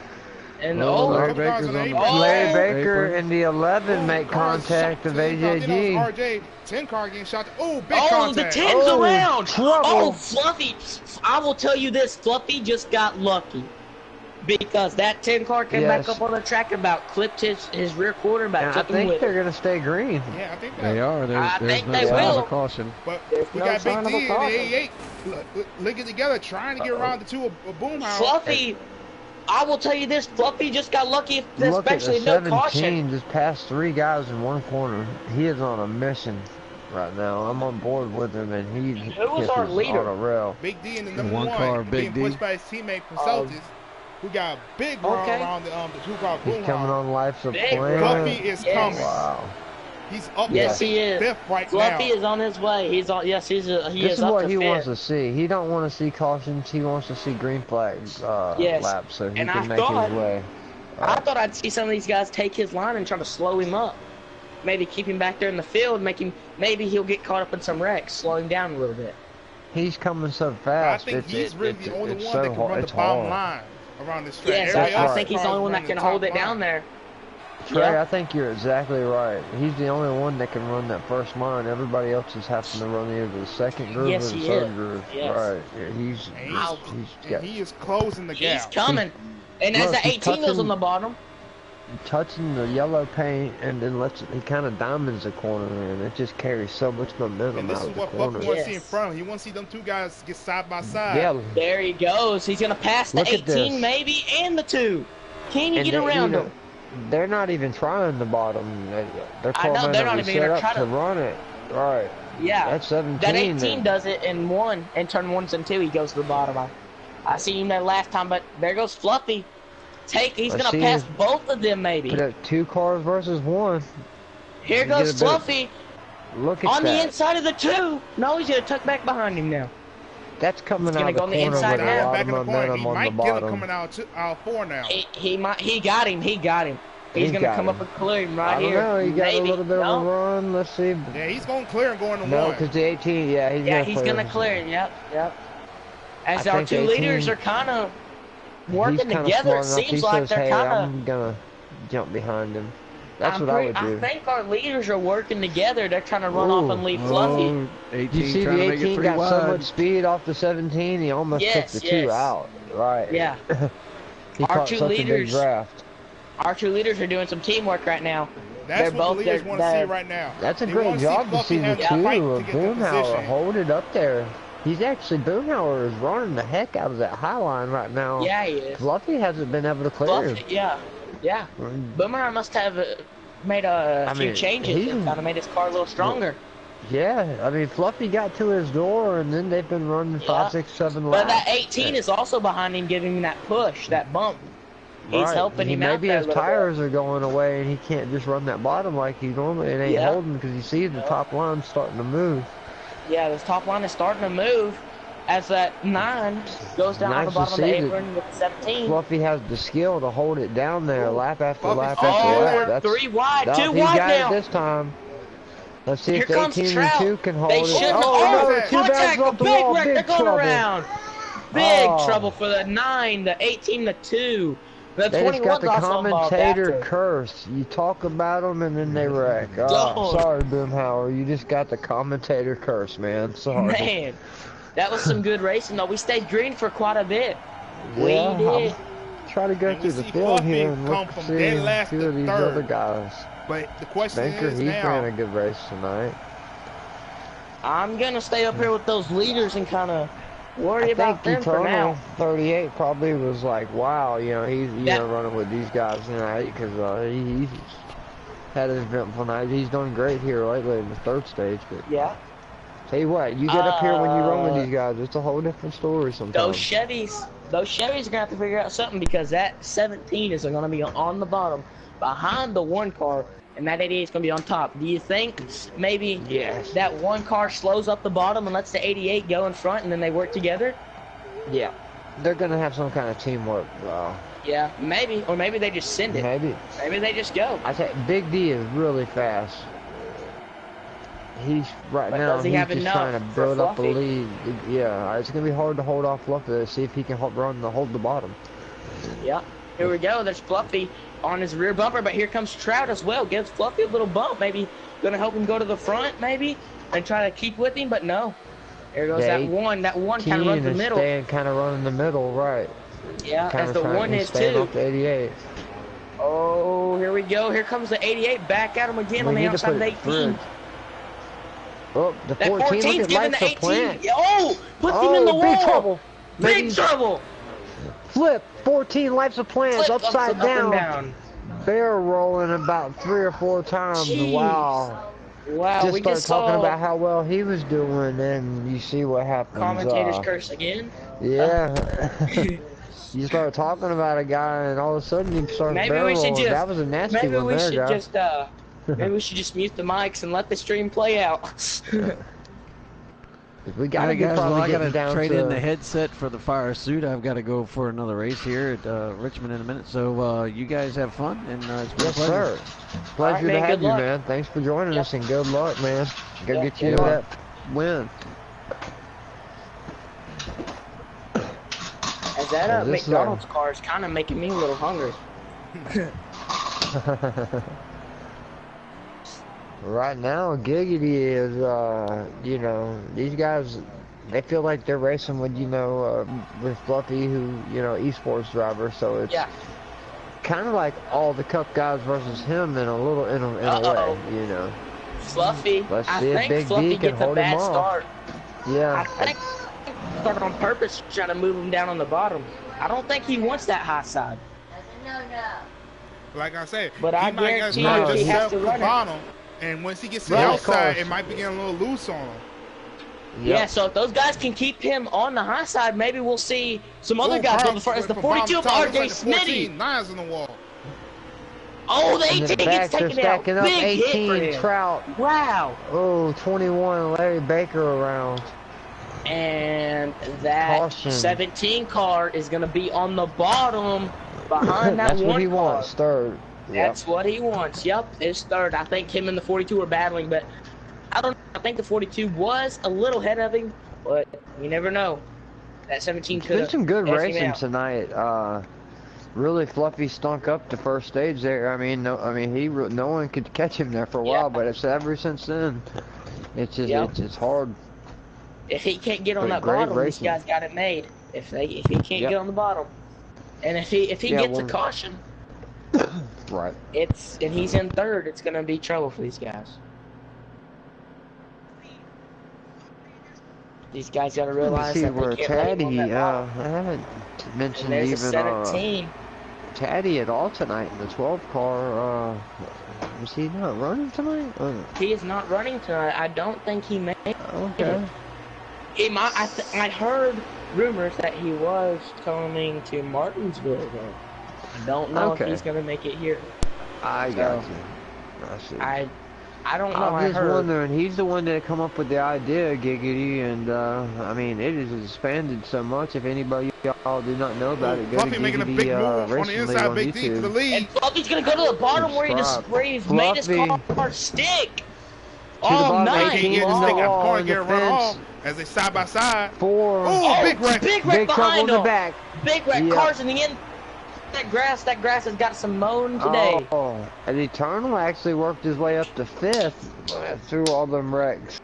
And Oh, Larry couple guys Baker's on on the the apron. Larry Oh, Baker apron. and the 11 make contact of AJG. RJ 10 car getting shot. Oh, big oh, contact. the 10's Oh, around. trouble. Oh, Fluffy. I will tell you this. Fluffy just got lucky. Because that 10 car came Yes. back up on the track and about clipped his rear quarter back. And I took him think with they're him. gonna stay green. Yeah, I think They that. are. I There's think no they sign will. of caution. But There's we no got sign Big of D a and the caution. 88 linking together, trying to get around the 2 of Boomhouse. Fluffy, I will tell you this. Fluffy just got lucky, Look at the especially no caution. 17 just passed 3 guys in one corner. He is on a mission right now. I'm on board with him, and he Who was our is leader? on a rail. Big D in the number One 1, car, being Big D. pushed by his teammate from Celtics, who got a big run Okay. around the 2 car He's coming Boomhouse. on Life's a Big Plan. Fluffy is Yes. coming. Wow. He's up Yes, to he is. fifth right Fluffy now. is on his way. He's on. Yes, he This is is up what to he wants fifth. to see. He don't want to see cautions. He wants to see green flag Yes, laps so he and can make his way. I thought I'd see some of these guys take his line and try to slow him up. Maybe keep him back there in the field, maybe he'll get caught up in some wrecks, slow him down a little bit. He's coming so I fast. think he's really the only one that can run the it's bottom hard. line around this track. Yes, Everybody I else think he's the cars only one that run can the hold top it down line. there. Trey, Yeah. I think you're exactly right. He's the only one that can run that first line. Everybody else is having to run either the second groove Yes, or the he third is. groove. Yes. Right. Yeah, he's And got, he is closing the He's gap. coming. And as Look, the he's 18 goes touching- on the bottom, touching the yellow paint and then he kind of diamonds the corner and it just carries so much momentum And this out is of the what corner. Fluffy wants to see in Yes. front of him. He wants to see them two guys get side by side. Yeah. there he goes. He's going to pass the Look at 18 this. maybe and the 2. Can you And get around him? They're not even trying the bottom. They're I know, calling they're that not we even set gonna up try to to- run it. Right. Yeah. That's 17. That 18 then. does it in one, and turn 1s and 2, he goes to the bottom. I seen him there last time, but there goes Fluffy. He's Let's going to see pass if- both of them maybe. Put up 2 cars versus 1. Here you get goes a bit of- Fluffy Look at on that. the inside of the 2. No, he's going to tuck back behind him now. That's coming It's out gonna of the go on the corner inside with a half. lot Back of in the corner. He momentum on the might get him bottom. coming out 4 now. He got him. He got him. He's He going to got come him. up and clear him I right don't here. know. He got Maybe. a little bit No. of a run. Let's see. Yeah, he's going to clear and going to No, 1. because the 18. Yeah, He's going to clear him. Yep. As I our think 2 18 leaders are kind of He's working kinda together, it smart enough. seems He like says, they're hey, kind of. I'm gonna jump behind him. That's what I would do. I think our leaders are working together. They're trying to run off and leave Fluffy. Oh, 18 You see, trying the to make it 18 pretty got wide. so much speed off the 17, he almost Yes, took the 2 yes. out. Right. Yeah. He Our caught 2 such a big leaders- draft. Our 2 leaders are doing some teamwork right now. That's They're what both- the leaders they're- want to see they're- right now. That's a They great wanna job to Fluffy see the have to 2 fight of to get that Boomhauer position. hold it up there. Boomhauer is running the heck out of that high line right now. Yeah, he is. Fluffy hasn't been able to clear. Fluffy, yeah. Boomer must have made a I few mean, changes he's- and kind of made his car a little stronger. Yeah, I mean, Fluffy got to his door, and then they've been running Yeah. 5, 6, 7 But laps. that 18 is also behind him, giving him that push, that bump. He's Right. helping him out Maybe there a his little bit. tires are going away, and he can't just run that bottom like he normally. It ain't Yeah. holding because you see the top line starting to move. Yeah, this top line is starting to move as that 9 goes down on the Nice to bottom of the see that apron with the 17. Fluffy has the skill to hold it down there, lap after Fluffy's lap oh, after Oh, lap. we're That's 3 wide, no, 2 he wide got now. it this time. Let's see Here if the comes 18 Trout. and 2 can hold They it. shouldn't. Oh, no, 2 bags contact, a off the big wall. wreck. They're Big going trouble. around. Big Oh. trouble for the 9, the 18, the 2. The They just 21's got the also involved commentator after. curse. You talk about them and then they wreck. Oh, Don't. sorry, Boomhauer. You just got the commentator curse, man. Sorry. Man, that was some good racing, though. We stayed green for quite a bit. Yeah, We did. I'm try to go And we through the see field Fluffy here and come look from see dead last who to are these third. other guys. But the question Banker, is he's ran now, a good race tonight. I'm going to stay up here with those leaders and kind of worry I about think them for now. Eternal 38 probably was like, wow, he's Yeah. running with these guys tonight because he's had his eventful night. He's done great here lately in the 3rd stage. But Yeah. tell you what, you get up here when you run with these guys, it's a whole different story Those sometimes. Chevys are going to have to figure out something because that 17 is going to be on the bottom behind the 1 car, and that 88 is going to be on top. Do you think maybe Yes. that 1 car slows up the bottom and lets the 88 go in front and then they work together? Yeah. They're going to have some kind of teamwork. Yeah, maybe. Or maybe they just send it. Maybe. Maybe they just go. I say Big D is really fast. He's But now. does he He's have just enough trying to for build up a Fluffy? lead. Yeah, it's gonna be hard to hold off Fluffy. See if he can hold the bottom. Yeah. Here we go. There's Fluffy on his rear bumper, but here comes Trout as well. Gives Fluffy a little bump. Maybe going to help him go to the front, maybe, and try to keep with him, but no. There goes Yeah, that one. That one kind of runs the middle. Staying kind of running the middle, right? Yeah, Kind as of the trying. one He's is staying too. off the 88. Oh, here we go. Here comes the 88 back at him again on the need to outside put of the it 18. through. Oh, the That 14. 14's Look at giving lights the of 18. plant. Oh, puts him in the Oh, wall. big trouble. Big Maybe trouble. flip. 14 lights of plants Flip upside up and down. Barrel rolling about 3 or 4 times. Jeez. Wow. Wow, Just we start just talking saw about how well he was doing, and you see what happens. commentators curse again. Yeah. You start talking about a guy, and all of a sudden he starts Maybe barrel we should rolling. just. That was a nasty Maybe one we there, should guy. just Maybe we should just mute the mics and let the stream play out. We All gotta right, be guys. Well, probably I getting gotta down trade to in the headset for the fire suit. I've got to go for another race here at Richmond in a minute. So you guys have fun, and it's been a Yes, pleasure. sir. Pleasure man, to have good you, luck. man. Thanks for joining Yep. us, and good luck, man. Go Yep, get you good luck. that win. As that Well, this is McDonald's car is kind of making me a little hungry. Right now, Giggity is, you know, these guys, they feel like they're racing with, you know, with Fluffy, who, you know, esports driver. So it's Yeah. kind of like all the Cup guys versus him in a little, in a way, you know. Fluffy. Let's I see if think Big Fluffy D can gets a hold him bad off. start. Yeah. I think he started on purpose, trying to move him down on the bottom. I don't think he wants that high side. Like I said, But he I might guarantee you might if just he set has up to the run it. bottom, and once he gets to the Right, of outside, course. it might be getting a little loose on him. Yeah, so if those guys can keep him on the high side, maybe we'll see some other guys go to the front. It's the 42 of RJ Smitty. 9's on the wall. Oh, the In 18 the gets back, they're taken out. stacking up Big hit for 18 him. Trout. Wow. Oh, 21 Larry Baker around. And that Caution. 17 car is going to be on the bottom behind that That's one what he car. wants, third. That's what he wants. Yep, it's third. I think him and the 42 are battling, but I don't know. I think the 42 was a little ahead of him, but you never know. That 17 It's could been have some good edged him racing out. tonight. Really, Fluffy stunk up the first stage there. I mean, no one could catch him there for a while, but it's ever since then. It's just it's hard. If he can't get on But that great bottom, racing. these guys got it made. If he can't get on the bottom, and if he Yeah, gets a well- caution, Right. and he's in third, it's gonna be trouble for these guys. These guys gotta Let me realize see that where they can't let him on Taddy. that bottom. I haven't And mentioned there's a even 17. Taddy at all tonight in the 12 car. Was he not running tonight? He is not running tonight. I don't think he made it. Okay. He might. I heard rumors that he was coming to Martinsville though. I don't know if Okay. he's gonna make it here. I got you. I see. I don't know. I'm I just heard. wondering, he's the one that come up with the idea, Giggity, and I mean, it has expanded so much. If anybody y'all do not know about it, go Fluffy to making a Giggity big move on Racing the League inside, on Big D for the YouTube. lead. And Fluffy's gonna go to the bottom where he's made his Fluffy. car stick. To the Oh, bottom, nice. He can't get on the the stick out. wall, Corner in the get run off fence. as they side by side. 4. Oh, big wreck. Big wreck Big trouble behind in the him. back. Big wreck. Yeah. Cars in the end. That grass has got some mowing today. Oh, and Eternal actually worked his way up to 5th through all them wrecks.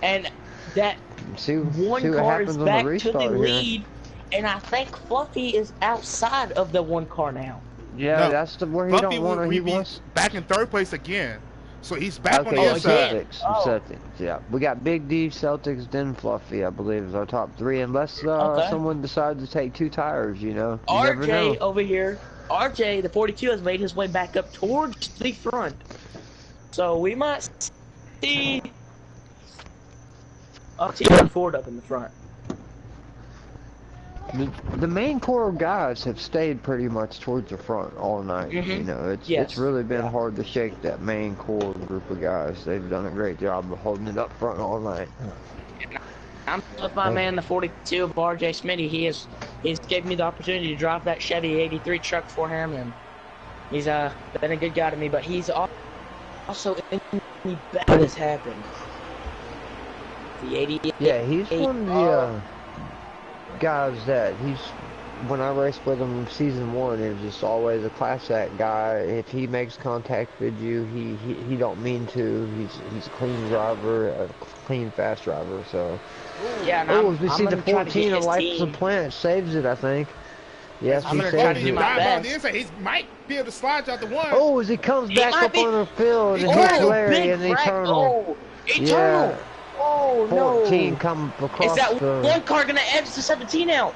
And that See one what car happens is on the back to the restart here. lead, and I think Fluffy is outside of the one car now. Yeah, No, that's where he Fluffy don't want to. will He be wants. back in third place again. So he's back on Okay, the yeah, inside. again. Celtics. Oh. Celtics. Yeah, we got Big D, Celtics, then Fluffy. I believe is our top 3, unless Okay. someone decides to take 2 tires. You know, you never RJ know. over here, RJ, the 42 has made his way back up towards the front. So we might see Ford up in the front. The main core of guys have stayed pretty much towards the front all night. Mhm. You know, it's Yes. really been hard to shake that main core group of guys. They've done a great job of holding it up front all night. I'm with my man, the 42 of RJ Smitty. He's gave me the opportunity to drive that Chevy 83 truck for him, and he's been a good guy to me. But he's also any bad has happened. The 88. Yeah, he's one of the guys that when I raced with him in season 1, he was just always a class act guy. If he makes contact with you, he don't mean to. He's a clean driver, a clean fast driver. So Yeah, and oh, I'm, as we I'm see the gonna try to 14 get of his Life team. Plant saves it, I think. Yes, I'm he gonna try to saves do it. my Dive best. on the inside. He might be able to slide you out the one. Oh, as he comes He back might up be- on the field and Oh, hits Larry big and wreck. Eternal. Oh, Eternal. Yeah. Oh, 14 no. come Is across that the... one car gonna edge the 17 out?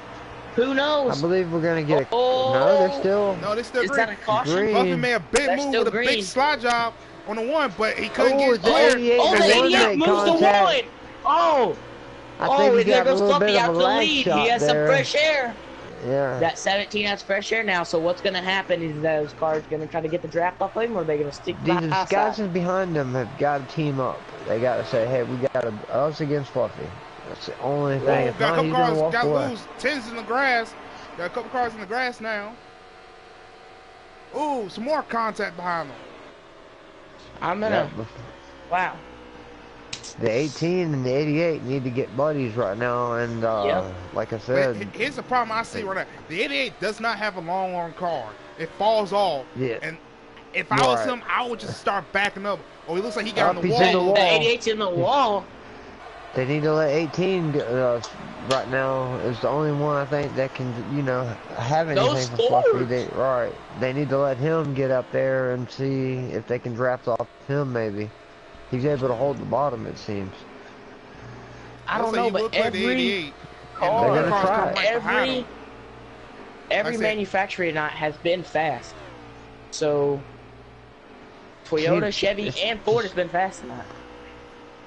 Who I knows? believe we're going to get a... Oh. No, they're still... No, they still Is green. that a caution? Green. Fluffy made a big That's move still with a big green. slide job on the one, but he couldn't Oh, get it's the clear. 88 Oh, the that 88 make moves the contact. one. Oh, I oh, think he and there got a goes little Fluffy bit of out a to the lag lead. shot He has some there. fresh air. Yeah. That 17 has fresh air now, so what's going to happen is those cars going to try to get the draft off him, or are they going to stick to the These high guys side? behind them have got to team up. They got to say, hey, we got us against Fluffy. That's the only thing. Oh, If got a not, couple he's gonna cars, walk got away. loose. 10's in the grass. Got a couple cars in the grass now. Ooh, some more contact behind them. I'm going to... Wow. The 18 and the 88 need to get buddies right now, and like I But said, here's the problem I see right now. The 88 does not have a long arm car. It falls off. yeah, And if I was him, I would just start backing up. Oh, he looks like he got on the he's wall. in the wall. The 88's in the wall. they need to let 18 right now is the only one I think that can, you know, have anything Those for Fluffy. Fords. They need to let him get up there and see if they can draft off him. Maybe he's able to hold the bottom. It seems. I don't know, but every car, every manufacturer tonight has been fast. So Toyota, Chevy, and Ford has been fast tonight.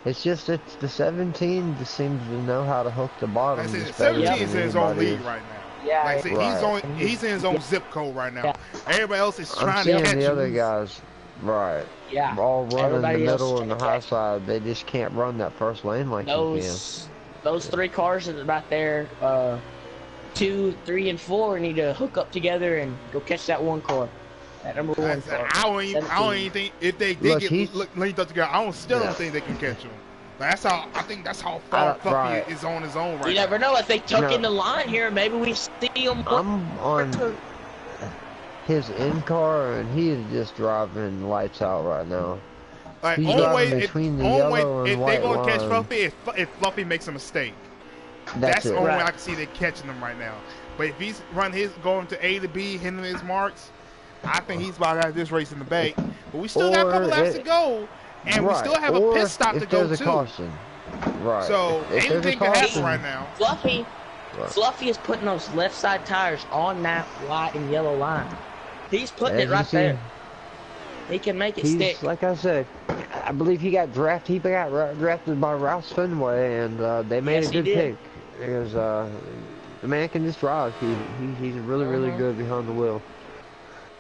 It's just the 17 just seems to know how to hook the bottom. Like I said, 17 is in his own league right now. Yeah, like I said, he's in his own zip code right now. Yeah. Everybody else is trying I'm to seeing catch the him. other guys, right? Yeah, all running everybody the else middle is and the trying to high catch him. side. They just can't run that first lane like you can. Those three cars that are right there, 2, 3, and 4 need to hook up together and go catch that one car. That number one car. I don't even think if they did get linked up together, I don't think they can catch him. That's how I think that's how far Fluffy is on his own right now. You never know if they tuck in the line here. Maybe we see him. I'm on his in car and he is just driving lights out right now. Like, he's driving between the yellow and white if they're gonna catch line. Fluffy, if Fluffy makes a mistake, that's the only way I can see they catching him right now. But if he's going to A to B, hitting his marks, I think he's about to have this race in the bag. But we still got a couple laps to go, and we still have a pit stop to go too. Caution. Right. So anything can happen right now. Fluffy is putting those left side tires on that white and yellow line. He's putting it right there. He can make it stick. Like I said, I believe he got drafted. He got drafted by Rouse Fenway, and they made a good pick because the man can just drive. He's really good behind the wheel.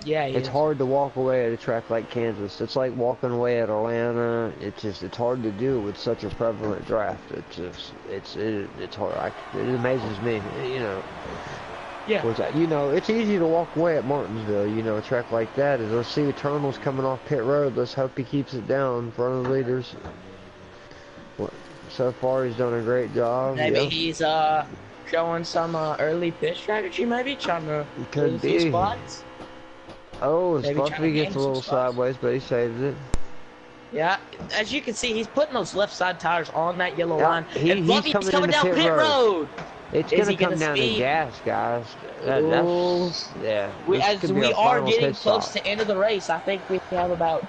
Yeah, it's hard to walk away at a track like Kansas. It's like walking away at Atlanta. It's hard to do with such a prevalent draft. It's hard. It amazes me, you know. Yeah. You know, it's easy to walk away at Martinsville. You know, a track like that. Let's see Eternal's coming off pit road. Let's hope he keeps it down in front of the leaders. So far, he's done a great job. Maybe he's showing some early pit strategy. Maybe trying to lose a few spots. Oh, Fluffy gets a little sideways, but he saves it. Yeah, as you can see, he's putting those left side tires on that yellow line. And Fluffy's coming down pit road. It's going to come down to gas, guys. We are getting close to the end of the race. I think we have about...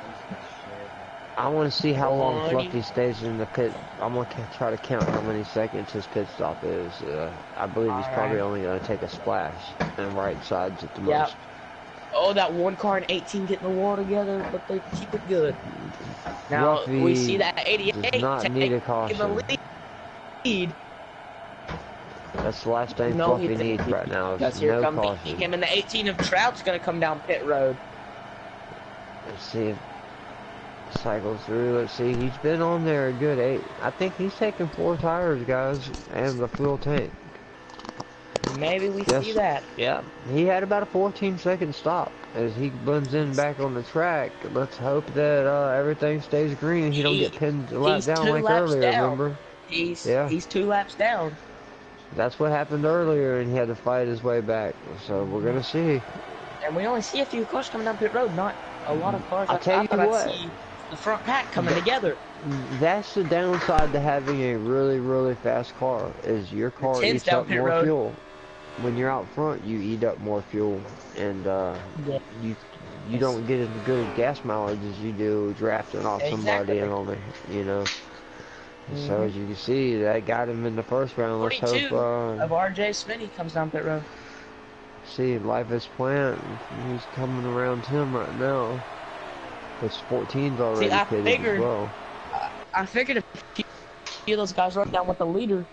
I want to see how long Fluffy stays in the pit. I'm going to try to count how many seconds his pit stop is. I believe he's probably only going to take a splash and right sides at the most. Oh, that one car and 18 getting the wall together, but they keep it good. Now, Fluffy we see that 88 does not need a caution. The lead. That's the last thing Fluffy needs right now. Because here comes him, and the 18 of Trout's going to come down pit road. Let's see if cycles through. Let's see. He's been on there a good 8. I think he's taking 4 tires, guys, and the fuel tank. Maybe we see that. Yeah. He had about a 14-second stop as he blends in back on the track. Let's hope that everything stays green and he don't get pinned a lap down like earlier, remember? He's 2 laps down. That's what happened earlier, and he had to fight his way back. So we're going to see. And we only see a few cars coming down pit road, not a lot of cars. I'll tell you what. I see the front pack coming together. That's the downside to having a really fast car, is your car eats up more fuel. When you're out front, you eat up more fuel, and you don't get as good a gas mileage as you do drafting off somebody and only, you know. So as you can see, that got him in the first round. Let's hope of RJ Smitty comes down pit road. See, Life is Plant, he's coming around him right now. It's 14's already pitted as well. I figured a few of those guys run down with the leader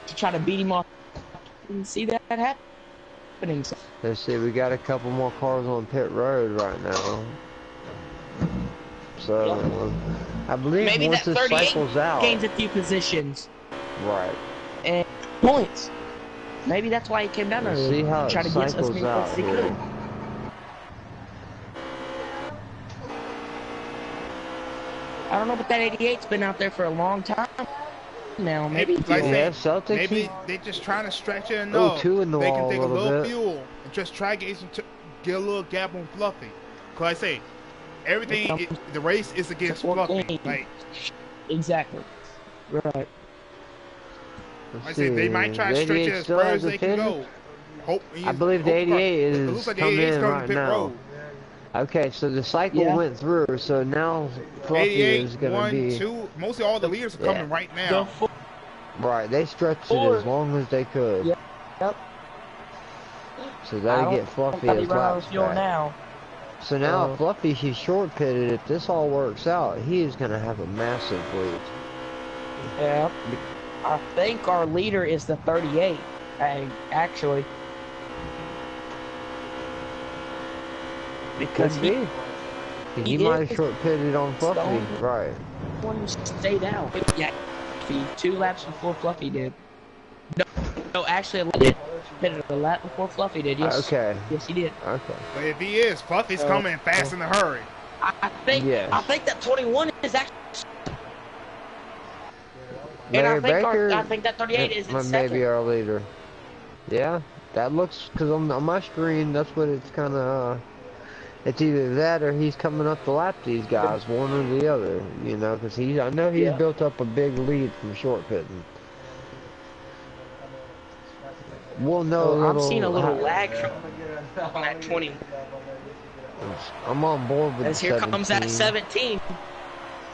to try to beat him off. Didn't see that happen. happening. Let's see, we got a couple more cars on pit road right now. So, I believe Maybe once that this 38 cycles out... gains a few positions. Right. And points. Maybe that's why he came down Let's early. see how To try it to get as cycles many out points as he here. could. I don't know, but that 88's been out there for a long time now. Maybe Like I Yeah, said, Celtics. maybe they're just trying to stretch it Oh, enough. two in the They wall can take a a little little bit. fuel and just try to get a little gap on Fluffy. Cause I say, everything, the race is against Fluffy. Like, Exactly. Right. I say, they might try to stretch it as far as they can go. I believe the 88 it is looks like the coming 88's in coming right to pit now. road. Okay, so the cycle Yeah. went through, so now Fluffy 88, is going to 1, be... 2, mostly all the leaders are coming right Go now. for Right, they stretched it Or- as long as they could. Yep. Yep. So I that'll don't get Fluffy think his he's running out laps of fuel back. now. So now Fluffy, he's short pitted. If this all works out, he is going to have a massive lead. Yeah. I think our leader is the 38. Actually. Because Could be. He might have is short pitted on Fluffy. Stone. Right. one stayed out. Yeah. 2 laps before Fluffy did. No, actually, I did a lap before Fluffy did. Yes. Okay. Yes, he did. Okay. But if he is, Fluffy's coming fast in a hurry. I think. Yes. I think that 21 is actually. Larry Baker, I think that 38 is in maybe second. our leader. Yeah, that looks, because on my screen, that's what it's kind of, it's either that or he's coming up to lap these guys, one or the other, you know, because I know he's built up a big lead from short pitting. We'll know I'm seeing a little lag from that 20. I'm on board with As the here 17. comes that 17.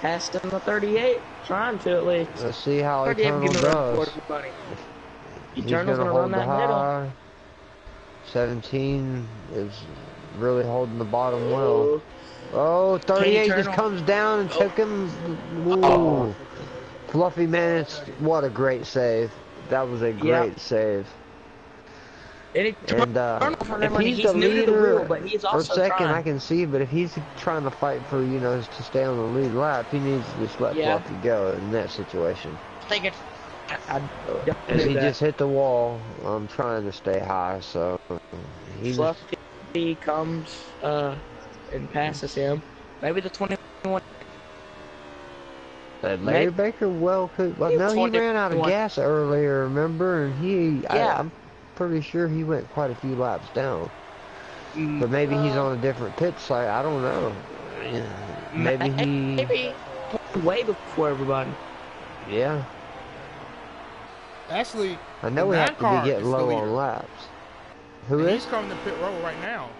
Past him the 38. Trying to at least. Let's see how 38 Eternal give him a run does. for everybody. He's Eternal's gonna gonna run hold the that middle. high. 17 is really holding the bottom well. Oh, 38 just Eternal. comes down and took him. Ooh. Oh. Fluffy managed. What a great save. That was a great save. And And if if he's the new to the leader rule, but he's or also second, trying. I can see. But if he's trying to fight for, you know, to stay on the lead lap, he needs to just let Fluffy go in that situation. I think it. I As he just hit the wall, I'm trying to stay high, so he's Fluffy comes and passes him. Maybe the 21. Larry Baker well could. Well, no, he ran out of gas earlier, remember? And I'm pretty sure he went quite a few laps down. But maybe he's on a different pit site. I don't know. Maybe way before everybody. Yeah. Actually, I know we have to be getting low on laps. Who is? He's coming to pit road right now.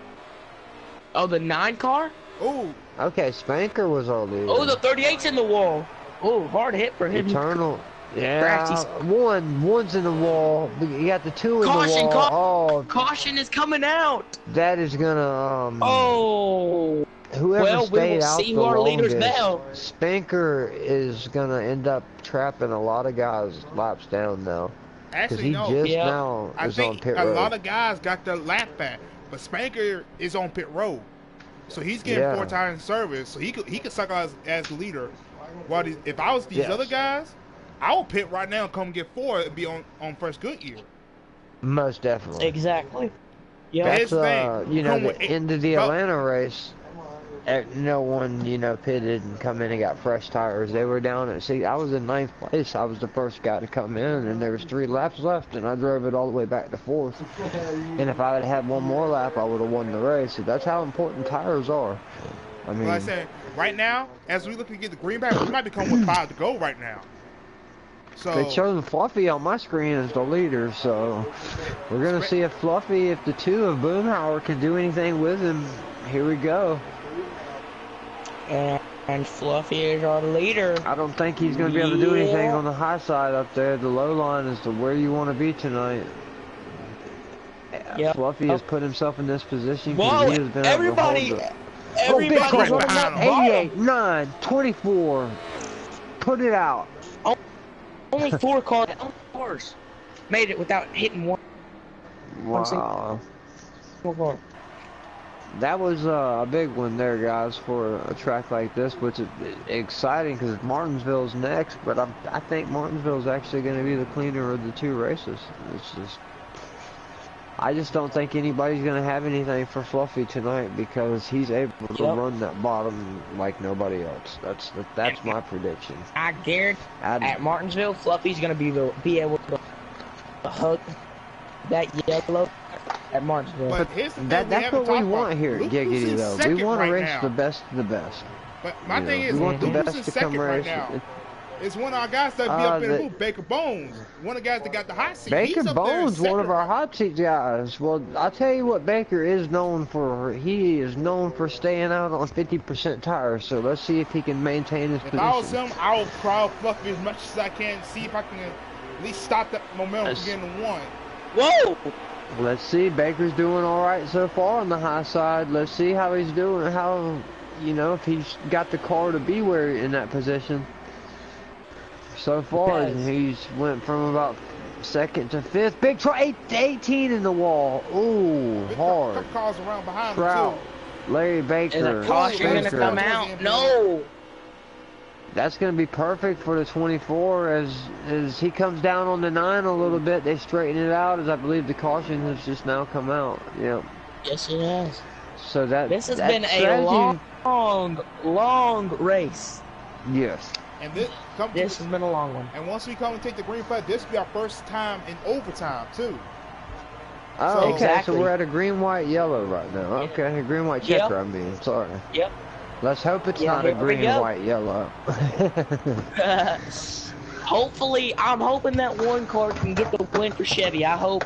Oh, the 9 car? Oh. Okay, Spanker was our leader. Oh, the 38's in the wall. Oh, hard hit for him. Eternal. Yeah, one's in the wall. You got the 2 in Caution, the wall. Caution is coming out. That is gonna Oh. Whoever stayed out see the who our leaders longest, now. Spanker is gonna end up trapping a lot of guys laps down now. Because Actually, he no. just now I is on think pit a road. lot of guys got the lap back, but Spanker is on pit road, so he's getting 4 times service. So he could suck out as the leader. While if I was these other guys, I would pit right now and come get 4 and be on first Goodyear. Most definitely. Exactly. Yeah. That's you know, the end of the Atlanta race. No one, you know, pitted and come in and got fresh tires. They were down at, see, I was in 9th place. I was the first guy to come in, and there was 3 laps left, and I drove it all the way back to 4th. And if I had had one more lap, I would have won the race. So that's how important tires are. I mean, like I said, right now, as we look to get the greenback, we might be coming with 5 to go right now. So they chose Fluffy on my screen as the leader, so we're gonna see if Fluffy, if the 2 of Boomhauer can do anything with him. Here we go. And Fluffy is our leader. I don't think he's going to be able to do anything on the high side up there. The low line is to where you want to be tonight. Fluffy has put himself in this position because he has been everybody, able to hold the... everybody's on the 88, 9, 24. Put it out. Only 4 cars made it without hitting one. Wow. for? That was a big one there, guys, for a track like this, which is exciting because Martinsville's next. But I think Martinsville's actually going to be the cleaner of the two races. It's just, I just don't think anybody's going to have anything for Fluffy tonight because he's able to run that bottom like nobody else. That's my prediction. I guarantee at Martinsville, Fluffy's gonna be able to hug that yellow at Martinsville. But here's the thing, That's what we want here at Giggity, though. We want to race the best of the best. But my thing is, we want the who's best in to second come right race. now? It's one of our guys that be up in the booth, Baker Bones. One of the guys that got the hot seat. Baker He's up there in Bones, one of second. our hot seat guys. Well, I'll tell you what Baker is known for. He is known for staying out on 50% tires. So let's see if he can maintain his position. If I was him, I would crowd Fluffy as much as I can, see if I can at least stop that momentum from getting one. Whoa! Let's see. Baker's doing all right so far on the high side. Let's see how he's doing. How, if he's got the car to be where in that position. So far, he's went from about second to fifth. Big try, 18 in the wall. Ooh, hard. Cars around behind Trout, him Larry Baker. Is a caution going to come out? No. That's going to be perfect for the 24 as he comes down on the 9 a little bit. They straighten it out as I believe the caution has just now come out. Yep. Yes, it has. So this has been a long race. Yes. And this has been a long one. And once we come and take the green flag, this will be our first time in overtime too. Oh, So, okay. exactly. So we're at a green, white, yellow right now. Okay, a green, white checker. I mean, sorry. Yep. Let's hope it's not a green, white, yellow. Hopefully, I'm hoping that one car can get the win for Chevy. I hope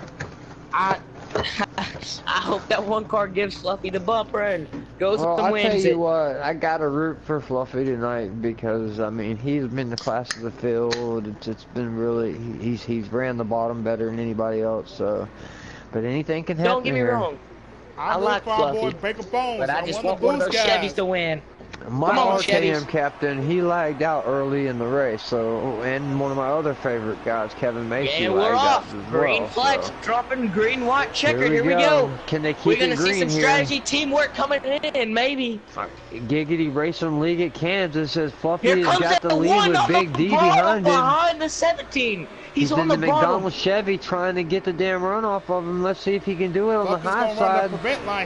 that one car gives Fluffy the bumper and goes up and wins it. I'll tell you what, I got to root for Fluffy tonight because, I mean, he's been the class of the field. It's been really, he's ran the bottom better than anybody else, so, but anything can happen. Don't get me wrong. I like Fluffy, Baker Bones. but I just want one of those Chevys to win. My RKM captain, he lagged out early in the race, so, and one of my other favorite guys, Kevin Macy, and we're lagged off. out as Green well, flags, so. dropping green, white checker. Here we go. Can they keep We're it going to see green some strategy, teamwork coming in, maybe. Giggity Racing League at Kansas says Fluffy Here has got the lead with Big D behind him. Behind the 17. He's on in the the bottom. McDonald's Chevy trying to get the damn run off of him. Let's see if he can do it on the high side.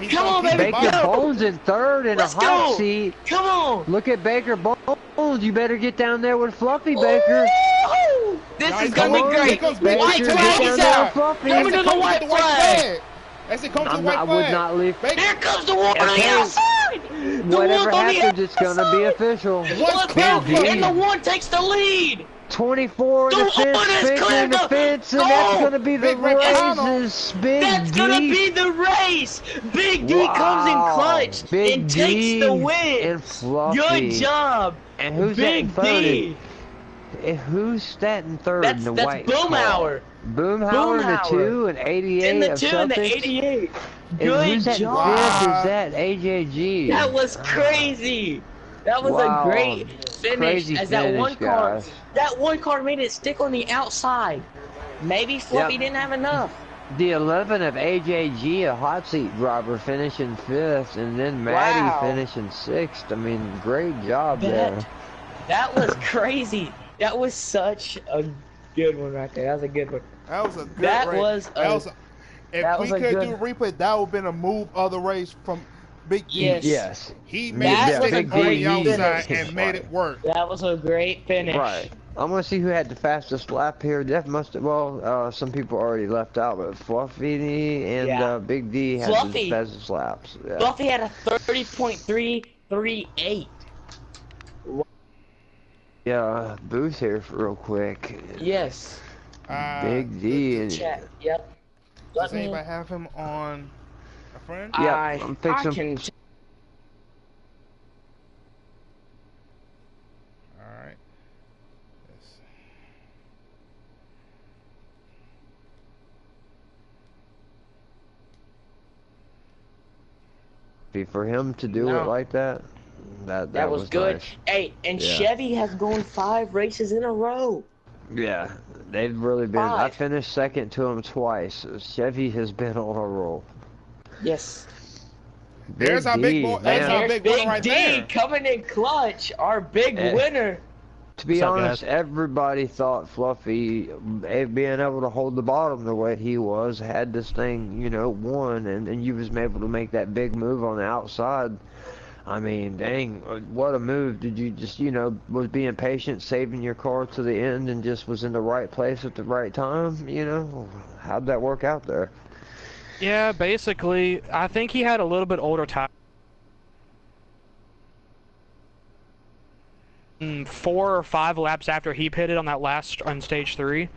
Come on, baby, Baker go. Bones in third in a hot seat. Come on. Look at Baker Bones. You better get down there with Fluffy, Baker. Ooh, this is going to be great. White flag is out. Coming to the white flag. I would not leave. Here comes the one on the outside. Whatever happens, it's going to be official. Let's go. And the one takes the lead. 24 in the fence, in the fence, and that's going to be the race. That's going to be the race. Big D comes in clutch and takes the win. And Fluffy. Good job. And who's Big that in D. third? Who's that in third in the white That's Boomhauer. Boomhauer in the 2 and 88 in the of 2 Celtics. and the 88. And Good who's that job. Is that AJG? That was crazy. That was a great finish. Crazy as that finish, one car, guys. that one car made it stick on the outside. Maybe Fluffy didn't have enough. The 11 of AJG, a hot seat driver, finishing 5th, and then Maddie finishing 6th. I mean, great job there. That was crazy. That was such a good one right there. That was a good one. That was a good race. If we could do a replay, that would have been a move of the race from Big D. Yes. He made it stick on the outside and made it work. That was a great finish. Right. I'm gonna see who had the fastest lap here. That must have, some people already left out, but Fluffy and Big D had the fastest laps. Yeah. Fluffy had a 30.338. Yeah, Booth here for real quick. Yes. Big D. Chat. Yep. Does anybody have him on a friend? Yeah, I'm fixing. Alright. For him to do it like that, that was good. Nice. Hey, and Chevy has gone 5 races in a row. Yeah, they've really been. I finished second to him twice. Chevy has been on a roll. Yes. There's Big our big D, boy. That's And our man. there's big winner Big right D there. coming in clutch, our big Eh, winner. To What's be up, honest, guys? everybody thought Fluffy, being able to hold the bottom the way he was, had this thing, won, and you was able to make that big move on the outside. I mean, dang, what a move. Did you just, was being patient, saving your car to the end, and just was in the right place at the right time, How'd that work out there? Yeah, basically, I think he had a little bit older tire. 4 or 5 laps after he pitted on that last on stage 3,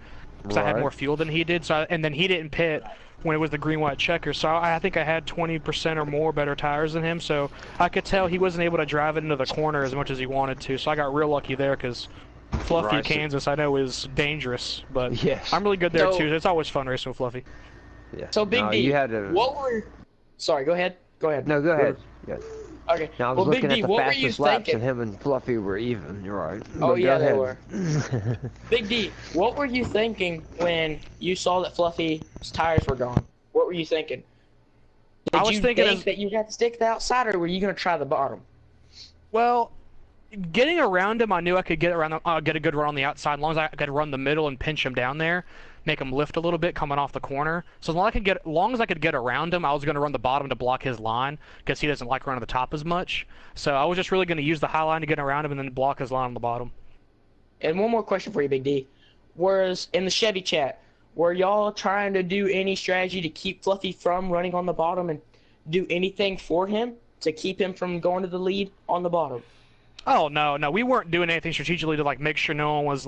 because I had more Right. fuel than he did. And then he didn't pit when it was the green-white checker. So I think I had 20% or more better tires than him. So I could tell he wasn't able to drive it into the corner as much as he wanted to. So I got real lucky there because Fluffy Right. Kansas I know is dangerous, but Yes. I'm really good there So- too. It's always fun racing with Fluffy. Yeah. So Big No, D, you had to. what were? Sorry, go ahead. Go ahead. No, go ahead. Yeah. Okay. Now I was Well, Big looking D, at the what were you fastest laps, thinking? and him and Fluffy were even. You're right. Oh, But yeah, go they ahead. Big D, what were you thinking when you saw that Fluffy's tires were gone? What were you thinking? Did I was you thinking think as- that you had to stick to the outside, or were you going to try the bottom? Well, getting around him, I knew I could get around, get a good run on the outside, as long as I could run the middle and pinch him down there, make him lift a little bit coming off the corner. So as long as I could get around him, I was going to run the bottom to block his line, because he doesn't like running the top as much. So I was just really going to use the high line to get around him and then block his line on the bottom. And one more question for you, Big D. Was in the Chevy chat, were y'all trying to do any strategy to keep Fluffy from running on the bottom and do anything for him to keep him from going to the lead on the bottom? Oh, no, we weren't doing anything strategically to make sure no one was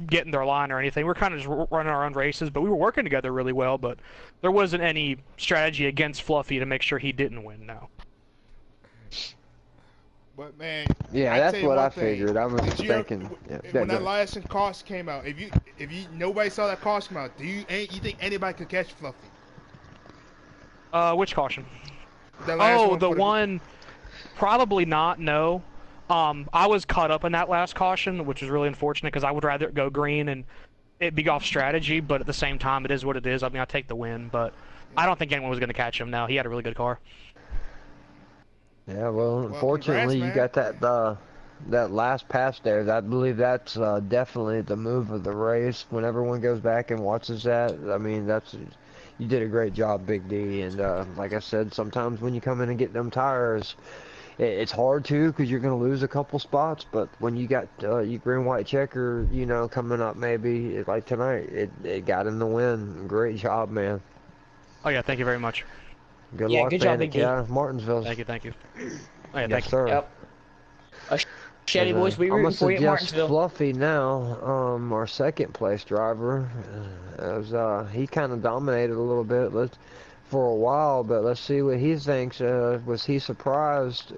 getting their line or anything. We were kind of just running our own races, but we were working together really well, but there wasn't any strategy against Fluffy to make sure he didn't win, no. But man, Yeah, I tell that's you what one I thing. figured. I was Did you thinking. when that last cost came out, if you nobody saw that cost come out, you think anybody could catch Fluffy? Which caution? The last Oh, one the for one... Probably not, no. I was caught up in that last caution, which is really unfortunate, because I would rather it go green and it be off strategy, but at the same time, it is what it is. I mean, I take the win, but I don't think anyone was going to catch him now. He had a really good car. Yeah, well, unfortunately, congrats, you got that last pass there. I believe that's definitely the move of the race. When everyone goes back and watches that, I mean, you did a great job, Big D. And like I said, sometimes when you come in and get them tires, it's hard to, because you're going to lose a couple spots. But when you got you green white checker, coming up maybe like tonight, it got him the win. Great job, man. Oh, yeah, thank you very much. Good Yeah, luck, good job, Bandit Big D. Cat, Martinsville. Thank you. Oh, yeah, Yes, thank you. sir. Yep. Chevy And, boys, we I'm gonna rooting for you at suggest Martinsville. Fluffy now, our second place driver, as he kind of dominated a little bit for a while, but let's see what he thinks. Was he surprised,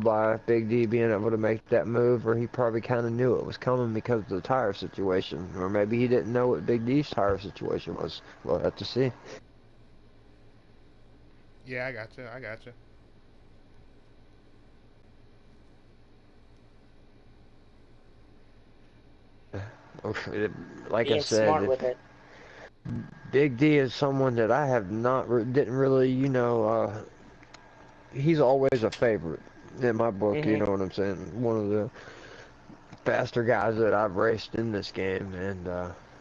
by Big D being able to make that move, or he probably kind of knew it was coming because of the tire situation, or maybe he didn't know what Big D's tire situation was. We'll have to see. Yeah, I got you. Like I Being said, smart with it. Big D is someone that I have didn't really, he's always a favorite in my book, you know what I'm saying? One of the faster guys that I've raced in this game, and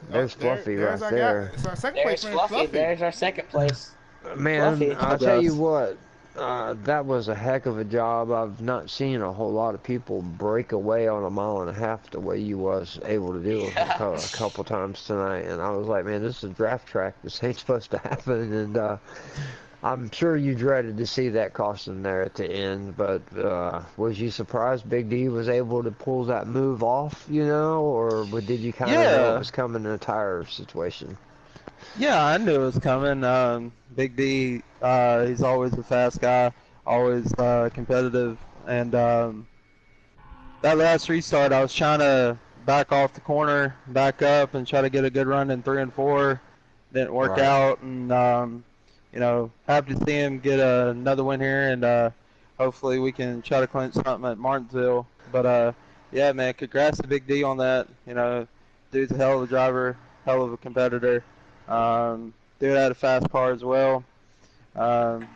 there's Fluffy there's right our there. guy. It's our second There's place man, Fluffy. There's our second place. Man, Fluffy. I'll tell you what, that was a heck of a job. I've not seen a whole lot of people break away on a mile and a half the way you was able to do a couple times tonight, and I was like, man, this is a draft track. This ain't supposed to happen, and I'm sure you dreaded to see that caution there at the end, but was you surprised Big D was able to pull that move off, or did you kind of know it was coming in a tire situation? Yeah, I knew it was coming. Big D, he's always a fast guy, always competitive, and that last restart, I was trying to back off the corner, back up, and try to get a good run in 3 and 4. Didn't work out, and happy to see him get another win here, and hopefully we can try to clinch something at Martinsville. But yeah, man, congrats to Big D on that. Dude's a hell of a driver, hell of a competitor. Dude had a fast car as well. Um,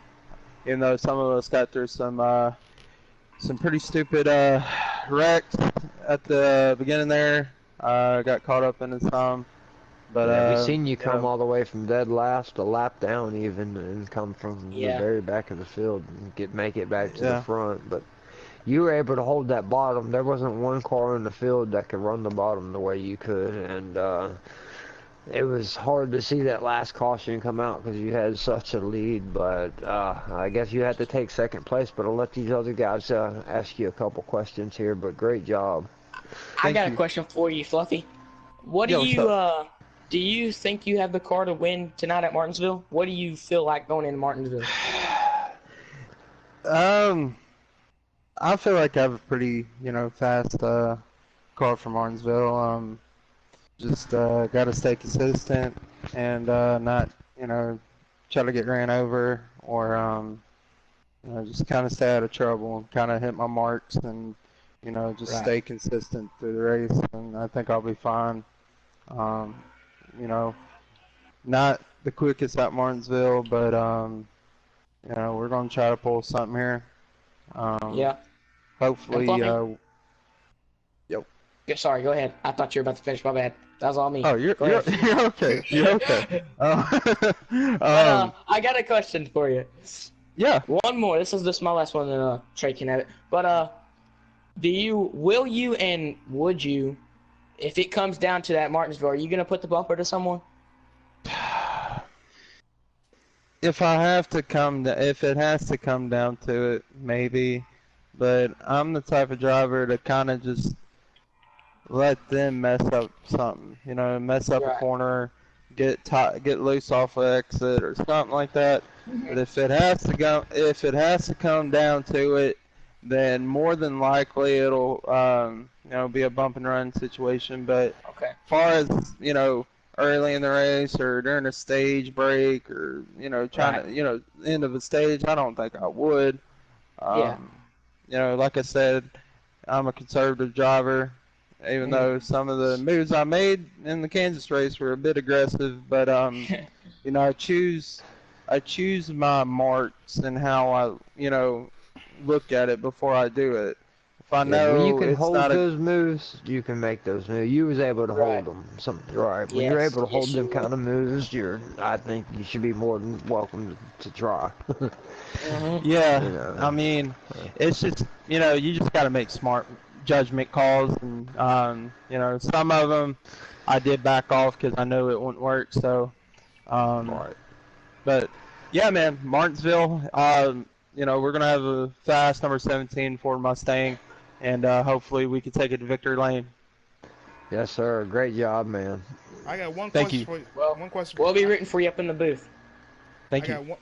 even though some of us got through some pretty stupid wrecks at the beginning there, got caught up in some. But Yeah, we seen you you come know, all the way from dead last, a lap down even, and come from the Yeah. very back of the field and make it back to the yeah, front. But you were able to hold that bottom. There wasn't one car in the field that could run the bottom the way you could, and it was hard to see that last caution come out because you had such a lead. But I guess you had to take second place. But I'll let these other guys ask you a couple questions here. But great job. I thank got a you. question for you, Fluffy. What do Yeah, what's you up? do you think you have the car to win tonight at Martinsville? What do you feel like going into Martinsville? Um, I feel like I have a pretty, fast car from Martinsville. Just got to stay consistent and not, try to get ran over or just kind of stay out of trouble and kind of hit my marks and just Right. stay consistent through the race, and I think I'll be fine. Um, you know, not the quickest at Martinsville, but we're gonna try to pull something here. Um, Yeah. And hopefully, Fluffy? yep. Sorry, go ahead. I thought you were about to finish. My bad. That was all me. Oh, you're Go you're ahead. you're okay. You're okay. But Um, I got a question for you. yeah. One more. This is my last one, and Trey can have it. But will you and would you, if it comes down to that Martinsville, are you gonna put the bumper to someone? If it has to come down to it, maybe. But I'm the type of driver to kind of just let them mess up something. Mess up a Right. corner, get loose off an exit or something like that. But if it has to come down to it, then more than likely it'll be a bump and run situation. But Okay. as far as early in the race or during a stage break or trying Right. to end of a stage, I don't think I would. Yeah. Um, like I said, I'm a conservative driver, even Mhm. though some of the moves I made in the Kansas race were a bit aggressive. But I choose my marks and how I look at it before I do it. If I Yeah, when you know can it's hold not a those moves, you can make those moves. You was able to hold Right. them. Right. When you're Yes. able to hold Yes, them you were. kind of moves, I think you should be more than welcome to try. Mhm. Yeah, You I know. mean, it's just you just got to make smart judgment calls, and some of them I did back off because I know it wouldn't work. So, um, Right. but yeah, man, Martinsville. We're gonna have a fast number 17 Ford Mustang, and hopefully we can take it to victory lane. Yes, sir. Great job, man. I got one Thank question you, for you. Well, One question. we'll be rooting for you up in the booth. I thank you. got one.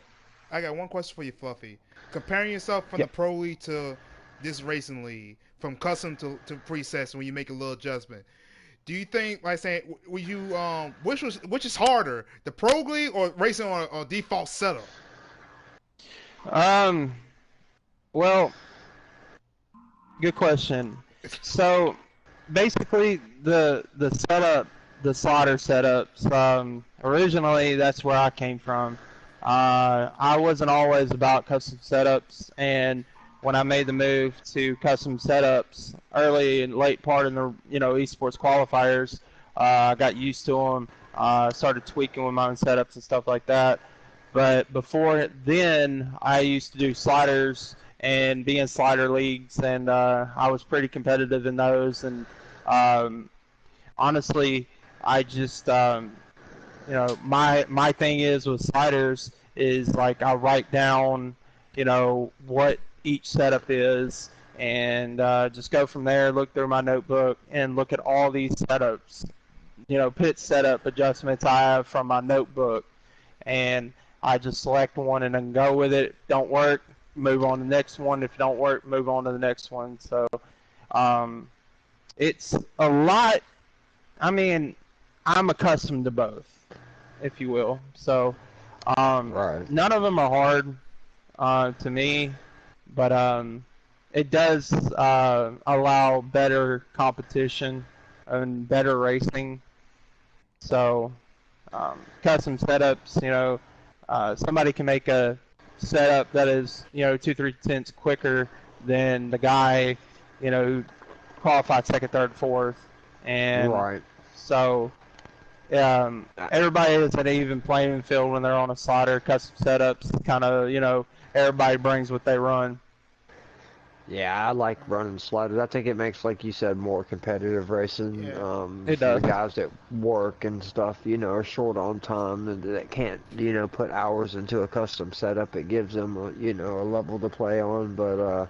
I got one question for you, Fluffy. Comparing yourself from the Yep. pro league to this racing league, from custom to presets, when you make a little adjustment, do you think, like saying, would you which is harder, the pro league or racing on a default setup? Um, well, good question. So basically, the slaughter setups. Originally, that's where I came from. I wasn't always about custom setups, and when I made the move to custom setups early and late part in the esports qualifiers, I got used to them. Started tweaking with my own setups and stuff like that. But before then, I used to do sliders and be in slider leagues, and I was pretty competitive in those. And um, honestly, I just my thing is with sliders is like I write down what each setup is, and just go from there. Look through my notebook and look at all these setups, pit setup adjustments I have from my notebook, and I just select one and then go with it. Don't work, move on to the next one. If it don't work, move on to the next one. So um, it's a lot. I mean, I'm accustomed to both, if you will. So Right. none of them are hard to me, but it does allow better competition and better racing. So custom setups, somebody can make a setup that is, 2-3 tenths quicker than the guy, who qualified second, third, fourth, and Right. so everybody is at an even playing field when they're on a slider. Custom setups, kind of, everybody brings what they run. Yeah, I like running sliders. I think it makes, like you said, more competitive racing. Yeah. It For the does. guys that work and stuff, are short on time and that can't, put hours into a custom setup. It gives them, a level to play on. But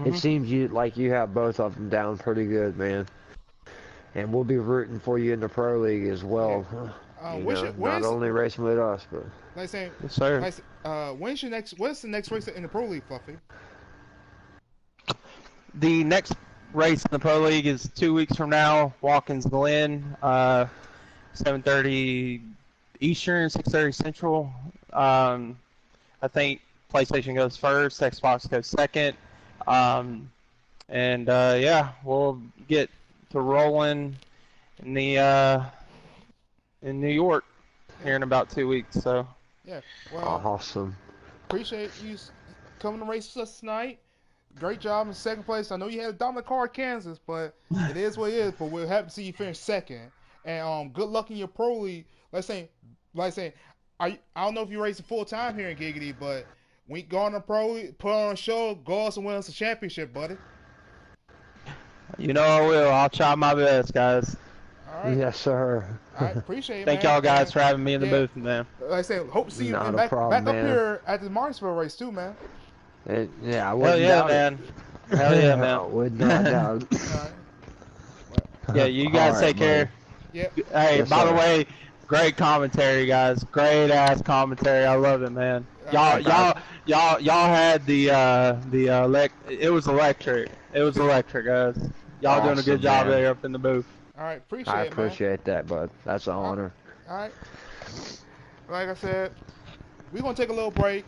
it Hmm. seems like you have both of them down pretty good, man. And we'll be rooting for you in the pro league as Yeah. well. Not When's only racing with us, but like saying Yes, sir. when's the next race in the pro league, Fluffy? The next race in the pro league is 2 weeks from now. Watkins Glen, 7:30 Eastern, 6:30 Central. I think PlayStation goes first, Xbox goes second, and yeah, we'll get to rolling in the in New York Yeah. here in about 2 weeks. So Yeah. Well, awesome. appreciate you coming to race with us tonight. Great job in second place. I know you had a dominant car at Kansas, but it is what it is. But we're happy to see you finish second. And good luck in your pro league. Like saying, I don't know if you're racing full time here in Giggity, but when you go on a pro league, put on a show, go us and win us a championship, buddy. I will. I'll try my best, guys. All right. Yes, sir. All right. Appreciate it, Thank man. y'all guys And for having me in the yeah, booth, man. like I say, hope to see you Not in a problem, back up man. here at the Martinsville race too, man. Yeah, I Hell wouldn't yeah, doubt man. it. Hell yeah, I would not man. doubt it. All right. Yeah, you All guys right, take buddy. care. Yep. Hey, Yes, by the sir. way, great commentary, guys. Great ass commentary. I love it, man. All Y'all, right. y'all, y'all had it was electric. It was electric, guys. Y'all doing a good Awesome, job man. there up in the booth. All right. I Appreciate it, man. appreciate that, bud. That's an All honor. right. Like I said, we're gonna take a little break.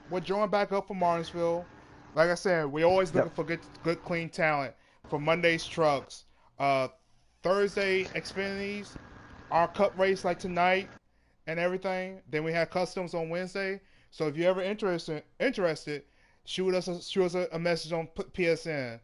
We're joining back up from Martinsville. Like I said, we're always looking Yep. for good, clean talent for Monday's trucks. Thursday Xfinities, our cup race like tonight and everything. Then we have customs on Wednesday. So if you're ever interested, shoot us a message on PSN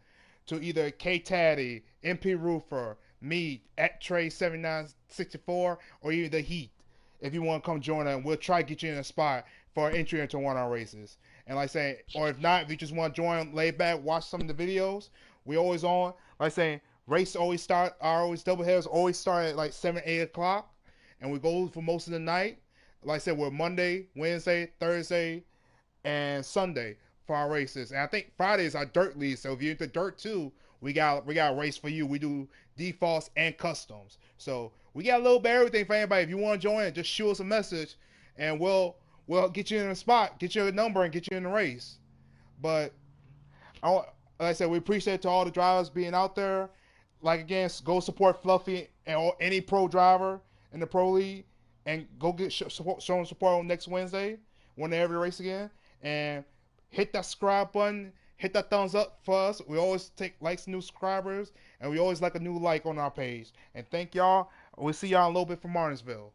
to either K Taddy, MP Roofer, me at Trey7964, or either the Heat. If you want to come join us, we'll try to get you in a spot for an entry into one of our races. And like saying, or if not, if you just want to join, lay back, watch some of the videos, we always on. Like saying, race always start, our always double headers always start at like 7, 8 o'clock, and we go for most of the night. Like I said, we're Monday, Wednesday, Thursday, and Sunday for our races. And I think Friday is our dirt lead. So if you're into dirt too, we got a race for you. We do defaults and customs. So we got a little bit of everything for anybody. If you want to join, just shoot us a message, and we'll get you in a spot, get you a number, and get you in the race. But like I said, we appreciate to all the drivers being out there. Like again, go support Fluffy and any pro driver in the pro league, and go get show them support on next Wednesday when they ever race again. And hit that subscribe button, hit that thumbs up for us. We always take likes and new subscribers, and we always like a new like on our page. And thank y'all. We'll see y'all in a little bit from Martinsville.